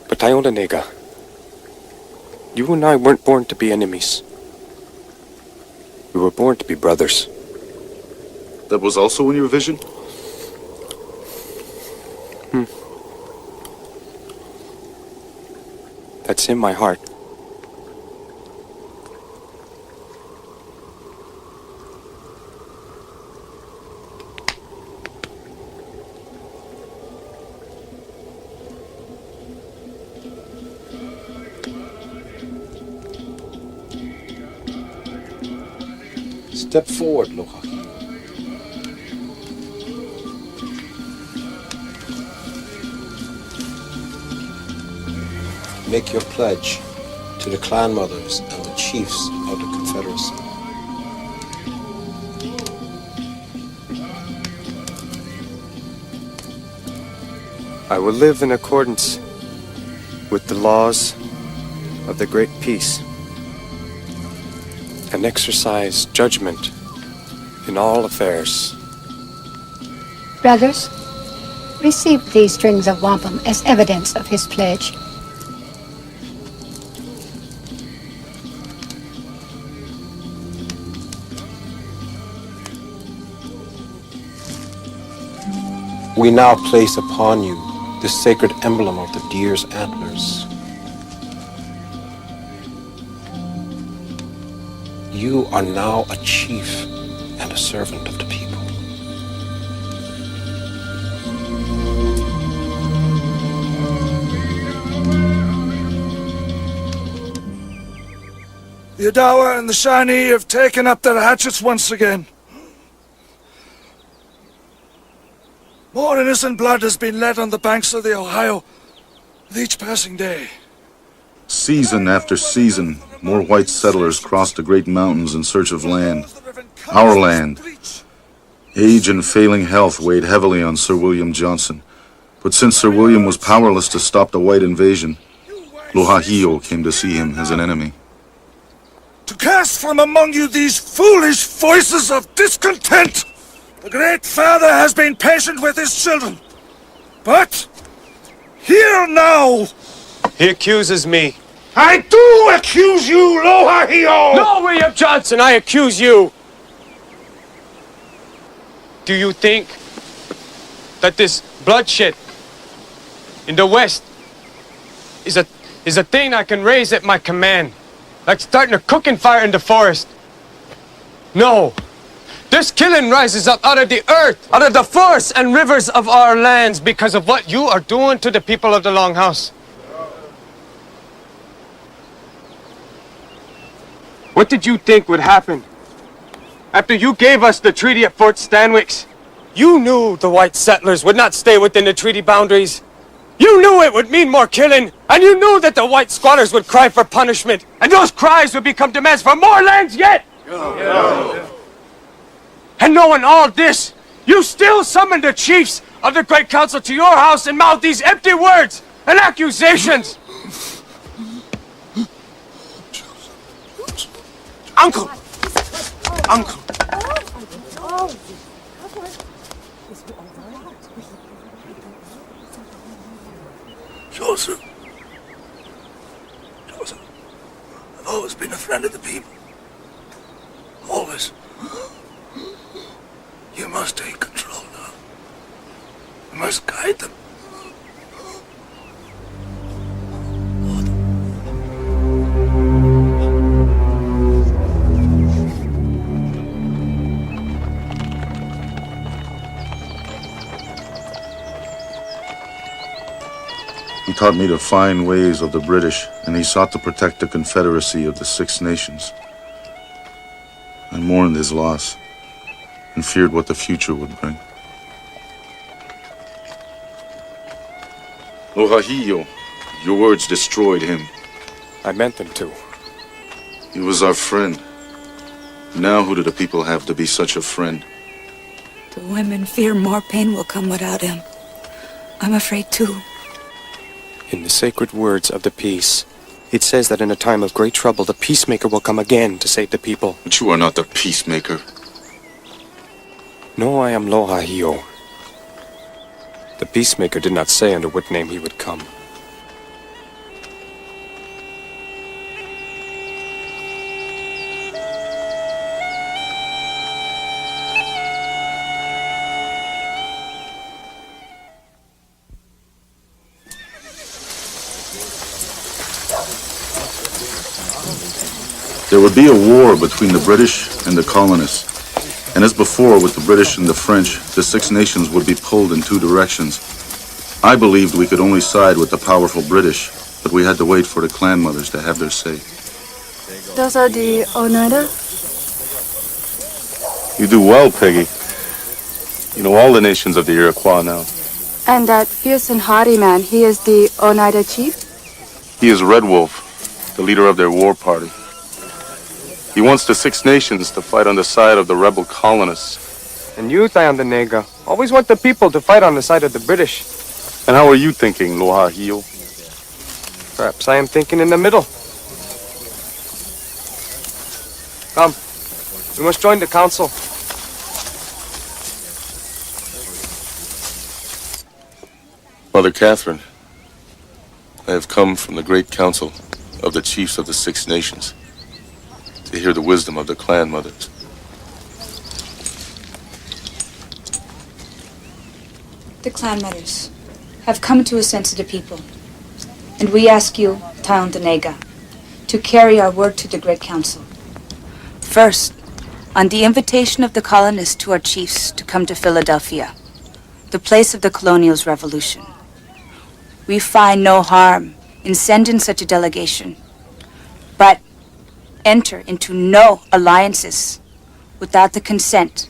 But Tyondenega, you and I weren't born to be enemies. We were born to be brothers. That was also in your vision? That's in my heart. Step forward, Lohahio. Make your pledge to the clan mothers and the chiefs of the Confederacy. I will live in accordance with the laws of the Great Peace and exercise judgment in all affairs. Brothers, receive these strings of wampum as evidence of his pledge. We now place upon you the sacred emblem of the deer's antlers. You are now a chief and a servant of the people. The Odawa and the Shawnee have taken up their hatchets once again. More innocent blood has been let on the banks of the Ohio with each passing day. Season after season, more white settlers crossed the great mountains in search of land. Our land. Age and failing health weighed heavily on Sir William Johnson. But since Sir William was powerless to stop the white invasion, Lohahio came to see him as an enemy. To cast from among you these foolish voices of discontent! The Great Father has been patient with his children. But, hear now! He accuses me. I do accuse you, Lohahio! No, William Johnson, I accuse you! Do you think that this bloodshed in the West is a thing I can raise at my command? Like starting a cooking fire in the forest? No. This killing rises up out of the earth, out of the forests and rivers of our lands because of what you are doing to the people of the Longhouse. What did you think would happen after you gave us the treaty at Fort Stanwix? You knew the white settlers would not stay within the treaty boundaries. You knew it would mean more killing, and you knew that the white squatters would cry for punishment, and those cries would become demands for more lands yet! And knowing all this, you still summoned the chiefs of the Great Council to your house and mouthed these empty words and accusations! Uncle! Uncle! Joseph. Joseph. I've always been a friend of the people. Always. You must take control now. You must guide them. He taught me the fine ways of the British, and he sought to protect the Confederacy of the Six Nations. I mourned his loss and feared what the future would bring. Lohahio, your words destroyed him. I meant them to. He was our friend. Now who do the people have to be such a friend? The women fear more pain will come without him. I'm afraid too. In the sacred words of the peace, it says that in a time of great trouble, the peacemaker will come again to save the people. But you are not the peacemaker. No, I am Lohahio. The peacemaker did not say under what name he would come. There would be a war between the British and the colonists. And as before with the British and the French, the Six Nations would be pulled in two directions. I believed we could only side with the powerful British, but we had to wait for the clan mothers to have their say. Those are the Oneida? You do well, Peggy. You know all the nations of the Iroquois now. And that fierce and hardy man, he is the Oneida chief? He is Red Wolf, the leader of their war party. He wants the Six Nations to fight on the side of the rebel colonists. And you, Thayandanega, always want the people to fight on the side of the British. And how are you thinking, Lohahio? Perhaps I am thinking in the middle. Come, we must join the council. Mother Catherine, I have come from the great council of the chiefs of the Six Nations to hear the wisdom of the clan mothers. The clan mothers have come to ascend to the people, and we ask you, Thayandanega, to carry our word to the Great Council. First, on the invitation of the colonists to our chiefs to come to Philadelphia, the place of the colonials' revolution, we find no harm in sending such a delegation, but enter into no alliances without the consent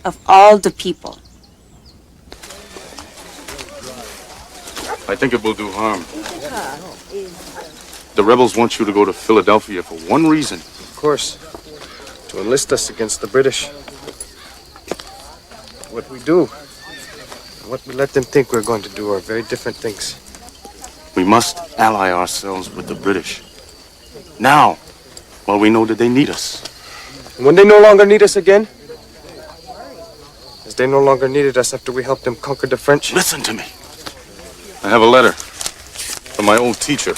of all the people. I think it will do harm. The rebels want you to go to Philadelphia for one reason. Of course, to enlist us against the British. What we do, and what we let them think we're going to do are very different things. We must ally ourselves with the British. Now, while we know that they need us. And when they no longer need us again, as they no longer needed us after we helped them conquer the French. Listen to me. I have a letter from my old teacher.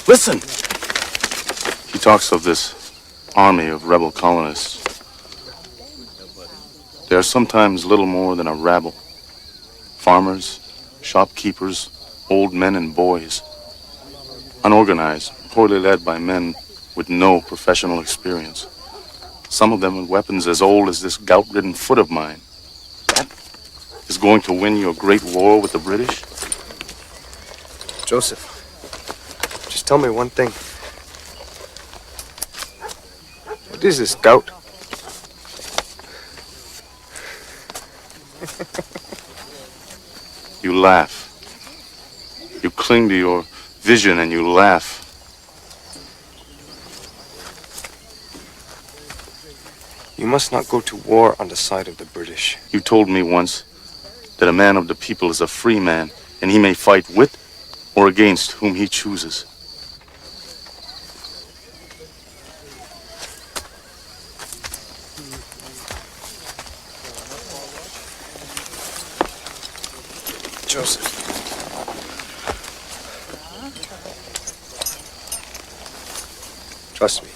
Listen! He talks of this army of rebel colonists. They are sometimes little more than a rabble. Farmers, shopkeepers, old men and boys. Unorganized, poorly led by men with no professional experience. Some of them with weapons as old as this gout-ridden foot of mine. That is going to win you a great war with the British? Joseph, just tell me one thing. What is this gout? You laugh. You cling to your vision and you laugh. You must not go to war on the side of the British. You told me once that a man of the people is a free man, and he may fight with or against whom he chooses. Joseph. Trust me.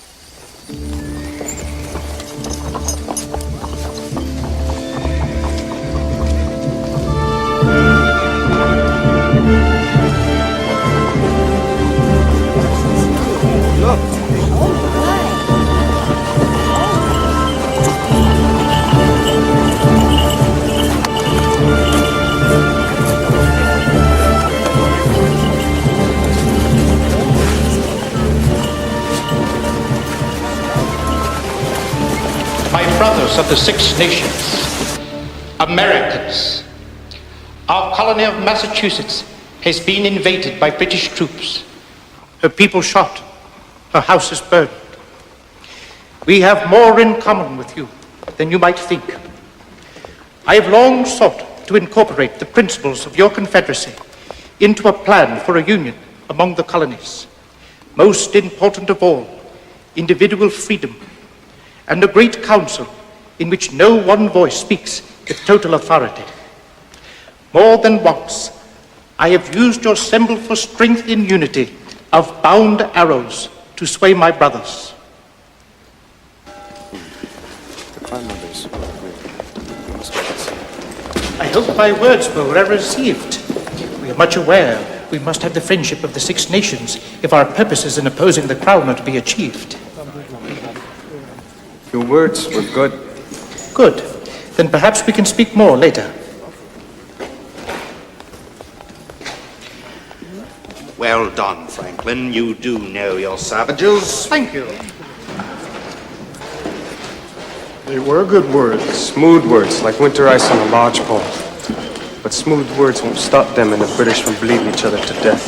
Brothers of the Six Nations, Americans, our colony of Massachusetts has been invaded by British troops. Her people shot, her houses burned. We have more in common with you than you might think. I have long sought to incorporate the principles of your confederacy into a plan for a union among the colonies. Most important of all, individual freedom and a great council in which no one voice speaks with total authority. More than once, I have used your symbol for strength in unity of bound arrows to sway my brothers. I hope my words were well received. We are much aware we must have the friendship of the Six Nations if our purposes in opposing the crown are to be achieved. Your words were good. Good. Then perhaps we can speak more later. Well done, Franklin. You do know your savages. Thank you. They were good words. Smooth words, like winter ice on a lodgepole. But smooth words won't stop them and the British from bleeding each other to death.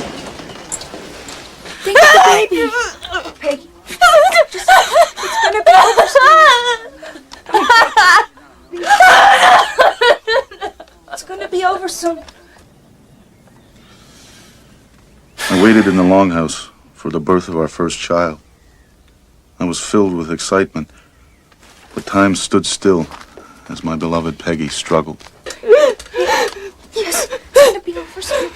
Think of the baby. Peggy. It's gonna be over soon. It's gonna be over soon. I waited in the longhouse for the birth of our first child. I was filled with excitement, but time stood still as my beloved Peggy struggled. Yes, it's gonna be over soon.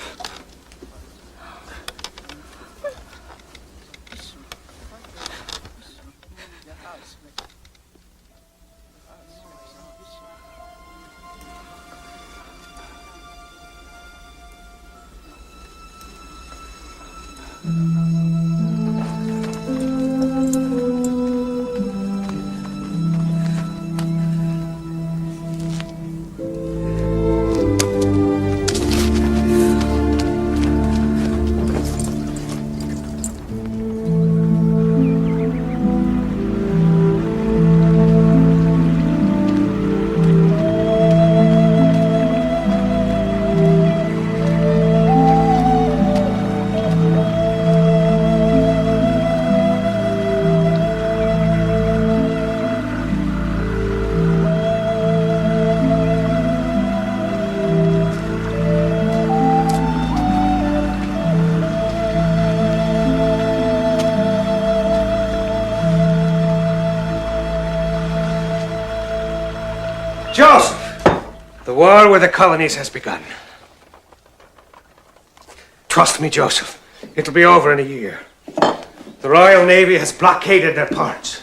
Joseph, the war with the colonies has begun. Trust me, Joseph. It'll be over in a year. The Royal Navy has blockaded their ports.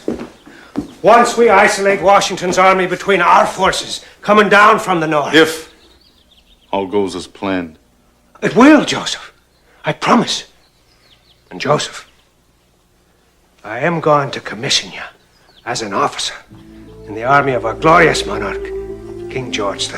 Once we isolate Washington's army between our forces coming down from the north. If all goes as planned. It will, Joseph. I promise. And Joseph, I am going to commission you as an officer in the army of our glorious monarch, King George III.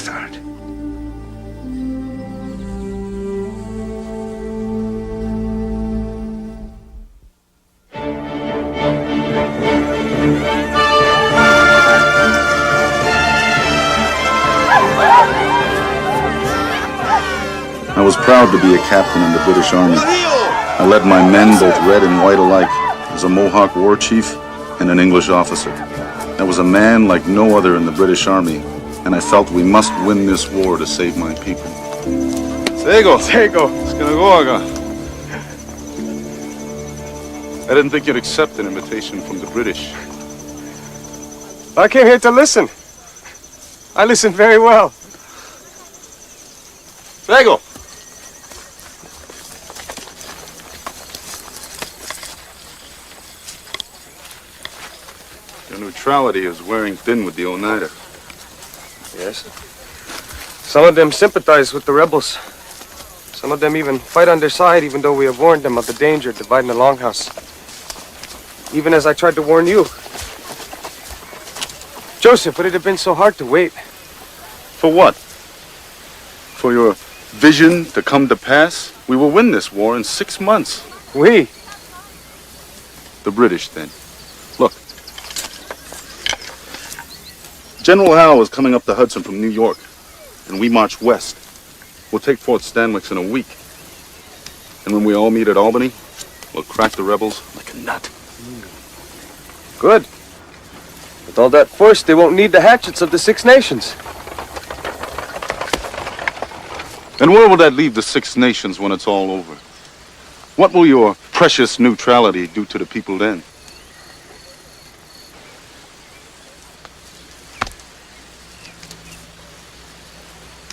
I was proud to be a captain in the British Army. I led my men, both red and white alike, as a Mohawk war chief and an English officer. I was a man like no other in the British Army, and I felt we must win this war to save my people. Sego! Skanagoaga! I didn't think you'd accept an invitation from the British. I came here to listen. I listened very well. Sego! Your neutrality is wearing thin with the Oneida. Yes. Some of them sympathize with the rebels. Some of them even fight on their side, even though we have warned them of the danger dividing the Longhouse. Even as I tried to warn you. Joseph, would it have been so hard to wait? For what? For your vision to come to pass? We will win this war in 6 months. We? The British, then. Look. General Howe is coming up the Hudson from New York, and we march west. We'll take Fort Stanwix in a week. And when we all meet at Albany, we'll crack the rebels like a nut. Good. With all that force, they won't need the hatchets of the Six Nations. And where will that leave the Six Nations when it's all over? What will your precious neutrality do to the people then?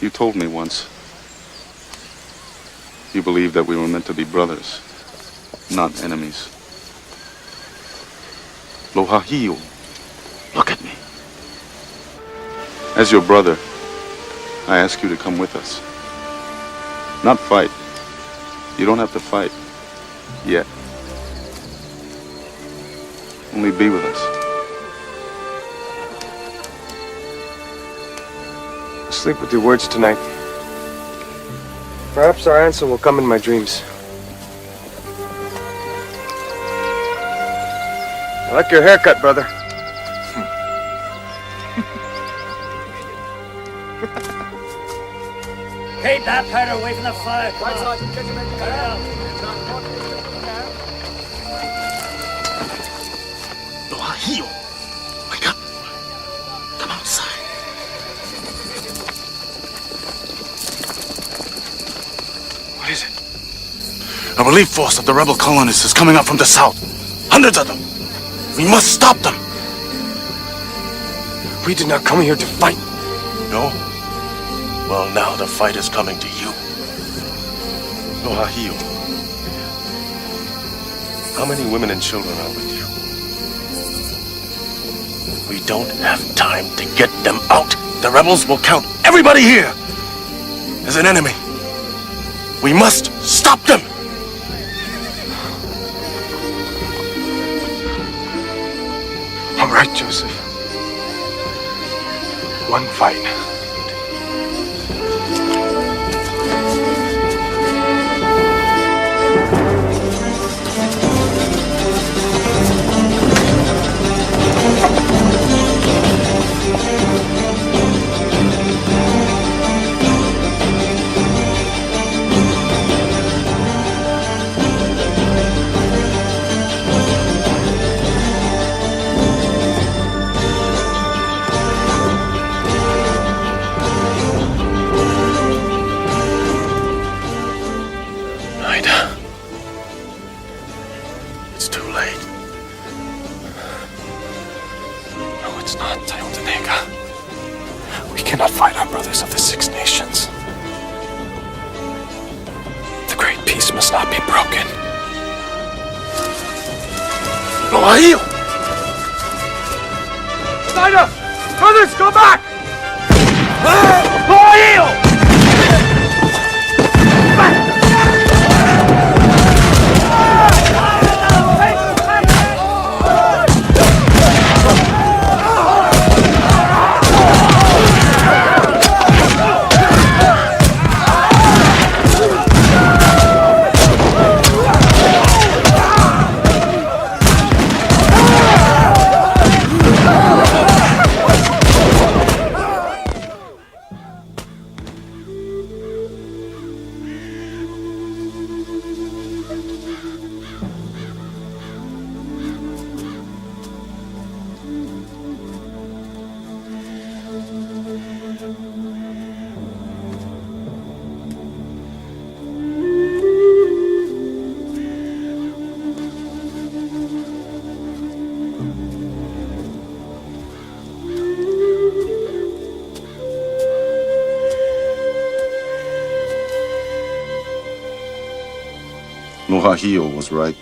You told me once. You believed that we were meant to be brothers, not enemies. Lohahio, look at me. As your brother, I ask you to come with us. Not fight. You don't have to fight. Yet. Only be with us. Sleep with your words tonight. Perhaps our answer will come in my dreams. I like your haircut, brother. Keep that powder away from the fire. Come on. Get out. Lohahio, wake up. Come outside. What is it? A relief force of the rebel colonists is coming up from the south. Hundreds of them. We must stop them. We did not come here to fight. No? Well, now the fight is coming to you. Lohahio. How many women and children are with you? We don't have time to get them out. The rebels will count everybody here as an enemy. We must stop them. All right, Joseph. One fight. It's too late. No, it's not, Tyontanega. We cannot fight our brothers of the Six Nations. The great peace must not be broken. Lohahio! Snyder! Brothers, go back! Lohahio! Lohahio was right.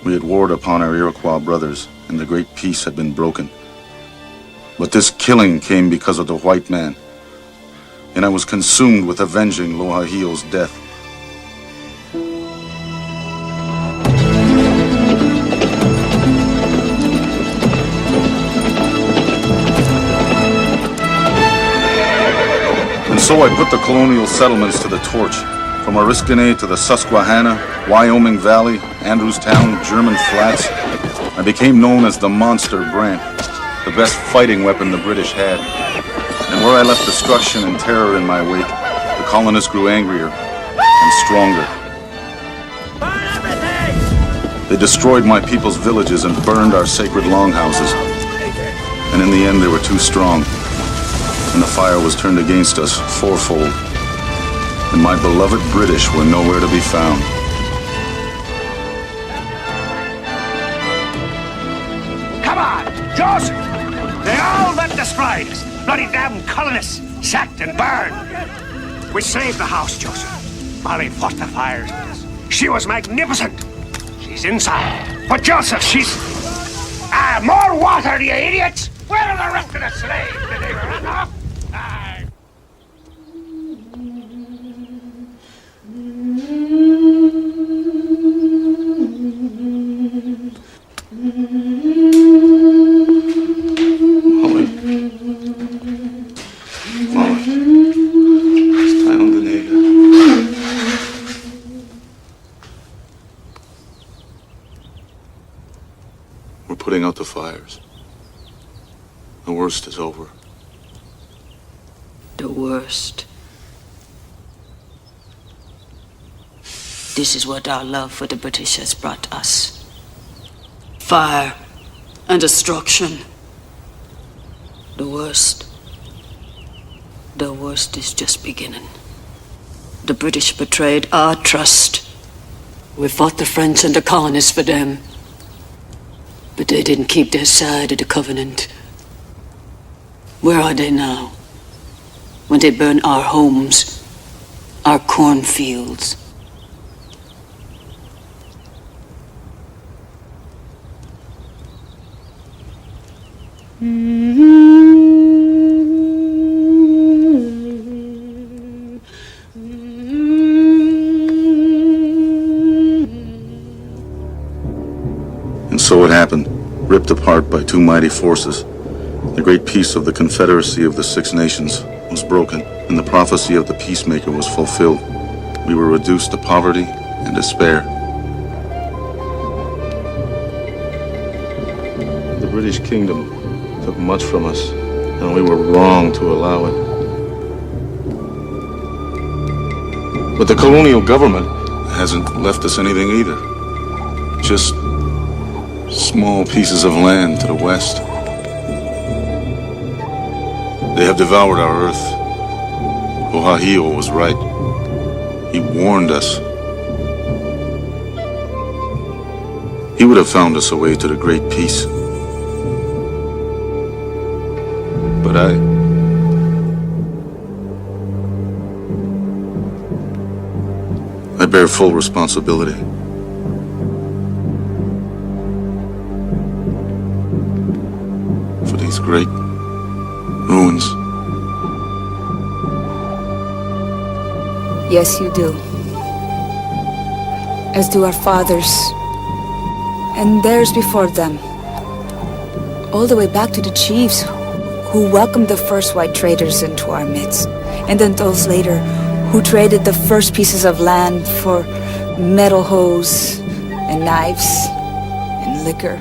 We had warred upon our Iroquois brothers, and the great peace had been broken. But this killing came because of the white man, and I was consumed with avenging Lohahio's death. And so I put the colonial settlements to the torch, from Oriskany to the Susquehanna, Wyoming Valley, Andrewstown, German Flats. I became known as the Monster Brant, the best fighting weapon the British had. And where I left destruction and terror in my wake, the colonists grew angrier and stronger. They destroyed my people's villages and burned our sacred longhouses. And in the end, they were too strong, and the fire was turned against us fourfold. And my beloved British were nowhere to be found. Come on, Joseph! They all went destroyed. Bloody damn colonists, sacked and burned. We saved the house, Joseph. Molly fought the fires. She was magnificent. She's inside. But Joseph, she's... more water, you idiots! Where are the rest of the slaves? Did they run off? We're putting out the fires. The worst is over. The worst. This is what our love for the British has brought us. Fire and destruction. The worst. The worst is just beginning. The British betrayed our trust. We fought the French and the colonists for them. But they didn't keep their side of the covenant. Where are they now? When they burn our homes, our cornfields. And so it happened, ripped apart by two mighty forces. The great peace of the Confederacy of the Six Nations was broken, and the prophecy of the peacemaker was fulfilled. We were reduced to poverty and despair. The British Kingdom took much from us, and we were wrong to allow it. But the colonial government hasn't left us anything either. Just small pieces of land to the west. They have devoured our earth. Lohahio was right. He warned us. He would have found us a way to the great peace. But I bear full responsibility. For these great ruins. Yes, you do. As do our fathers. And theirs before them. All the way back to the chiefs who welcomed the first white traders into our midst. And then those later who traded the first pieces of land for metal hoes and knives and liquor.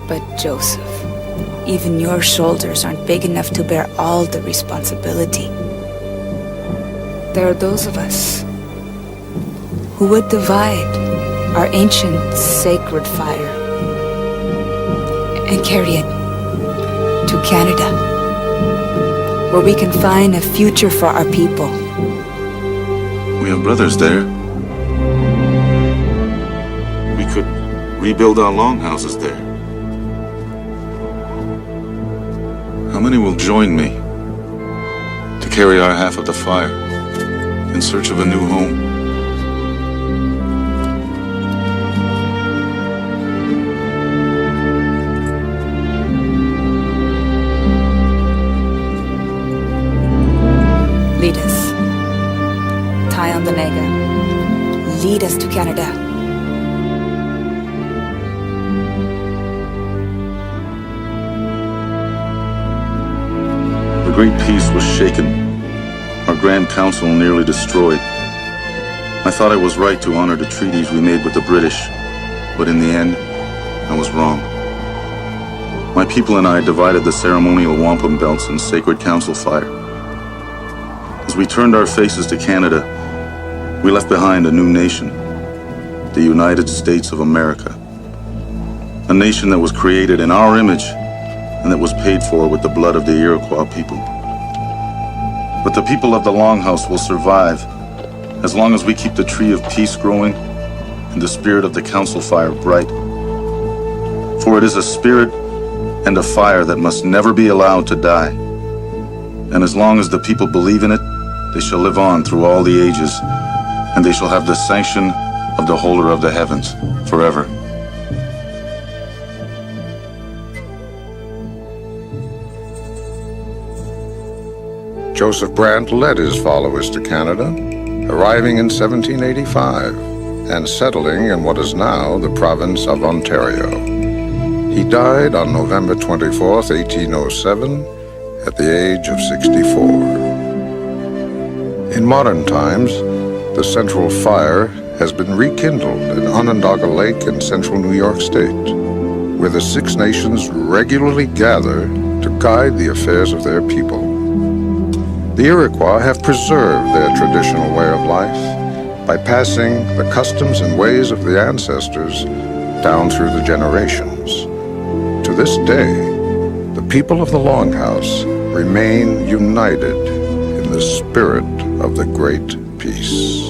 But Joseph, even your shoulders aren't big enough to bear all the responsibility. There are those of us who would divide our ancient sacred fire and carry it to Canada, where we can find a future for our people. We have brothers there. We could rebuild our longhouses there. How many will join me to carry our half of the fire and in search of a new home. Lead us. Tyon the Naga. Lead us to Canada. The Great Peace was shaken. Our Grand Council nearly destroyed. I thought I was right to honor the treaties we made with the British, but in the end, I was wrong. My people and I divided the ceremonial wampum belts in sacred council fire. As we turned our faces to Canada, we left behind a new nation, the United States of America. A nation that was created in our image and that was paid for with the blood of the Iroquois people. But the people of the Longhouse will survive as long as we keep the tree of peace growing and the spirit of the council fire bright. For it is a spirit and a fire that must never be allowed to die. And as long as the people believe in it, they shall live on through all the ages, and they shall have the sanction of the holder of the heavens forever. Joseph Brant led his followers to Canada, arriving in 1785 and settling in what is now the province of Ontario. He died on November 24, 1807, at the age of 64. In modern times, the Central Fire has been rekindled at Onondaga Lake in central New York State, where the Six Nations regularly gather to guide the affairs of their people. The Iroquois have preserved their traditional way of life by passing the customs and ways of the ancestors down through the generations. To this day, the people of the Longhouse remain united in the spirit of the Great Peace.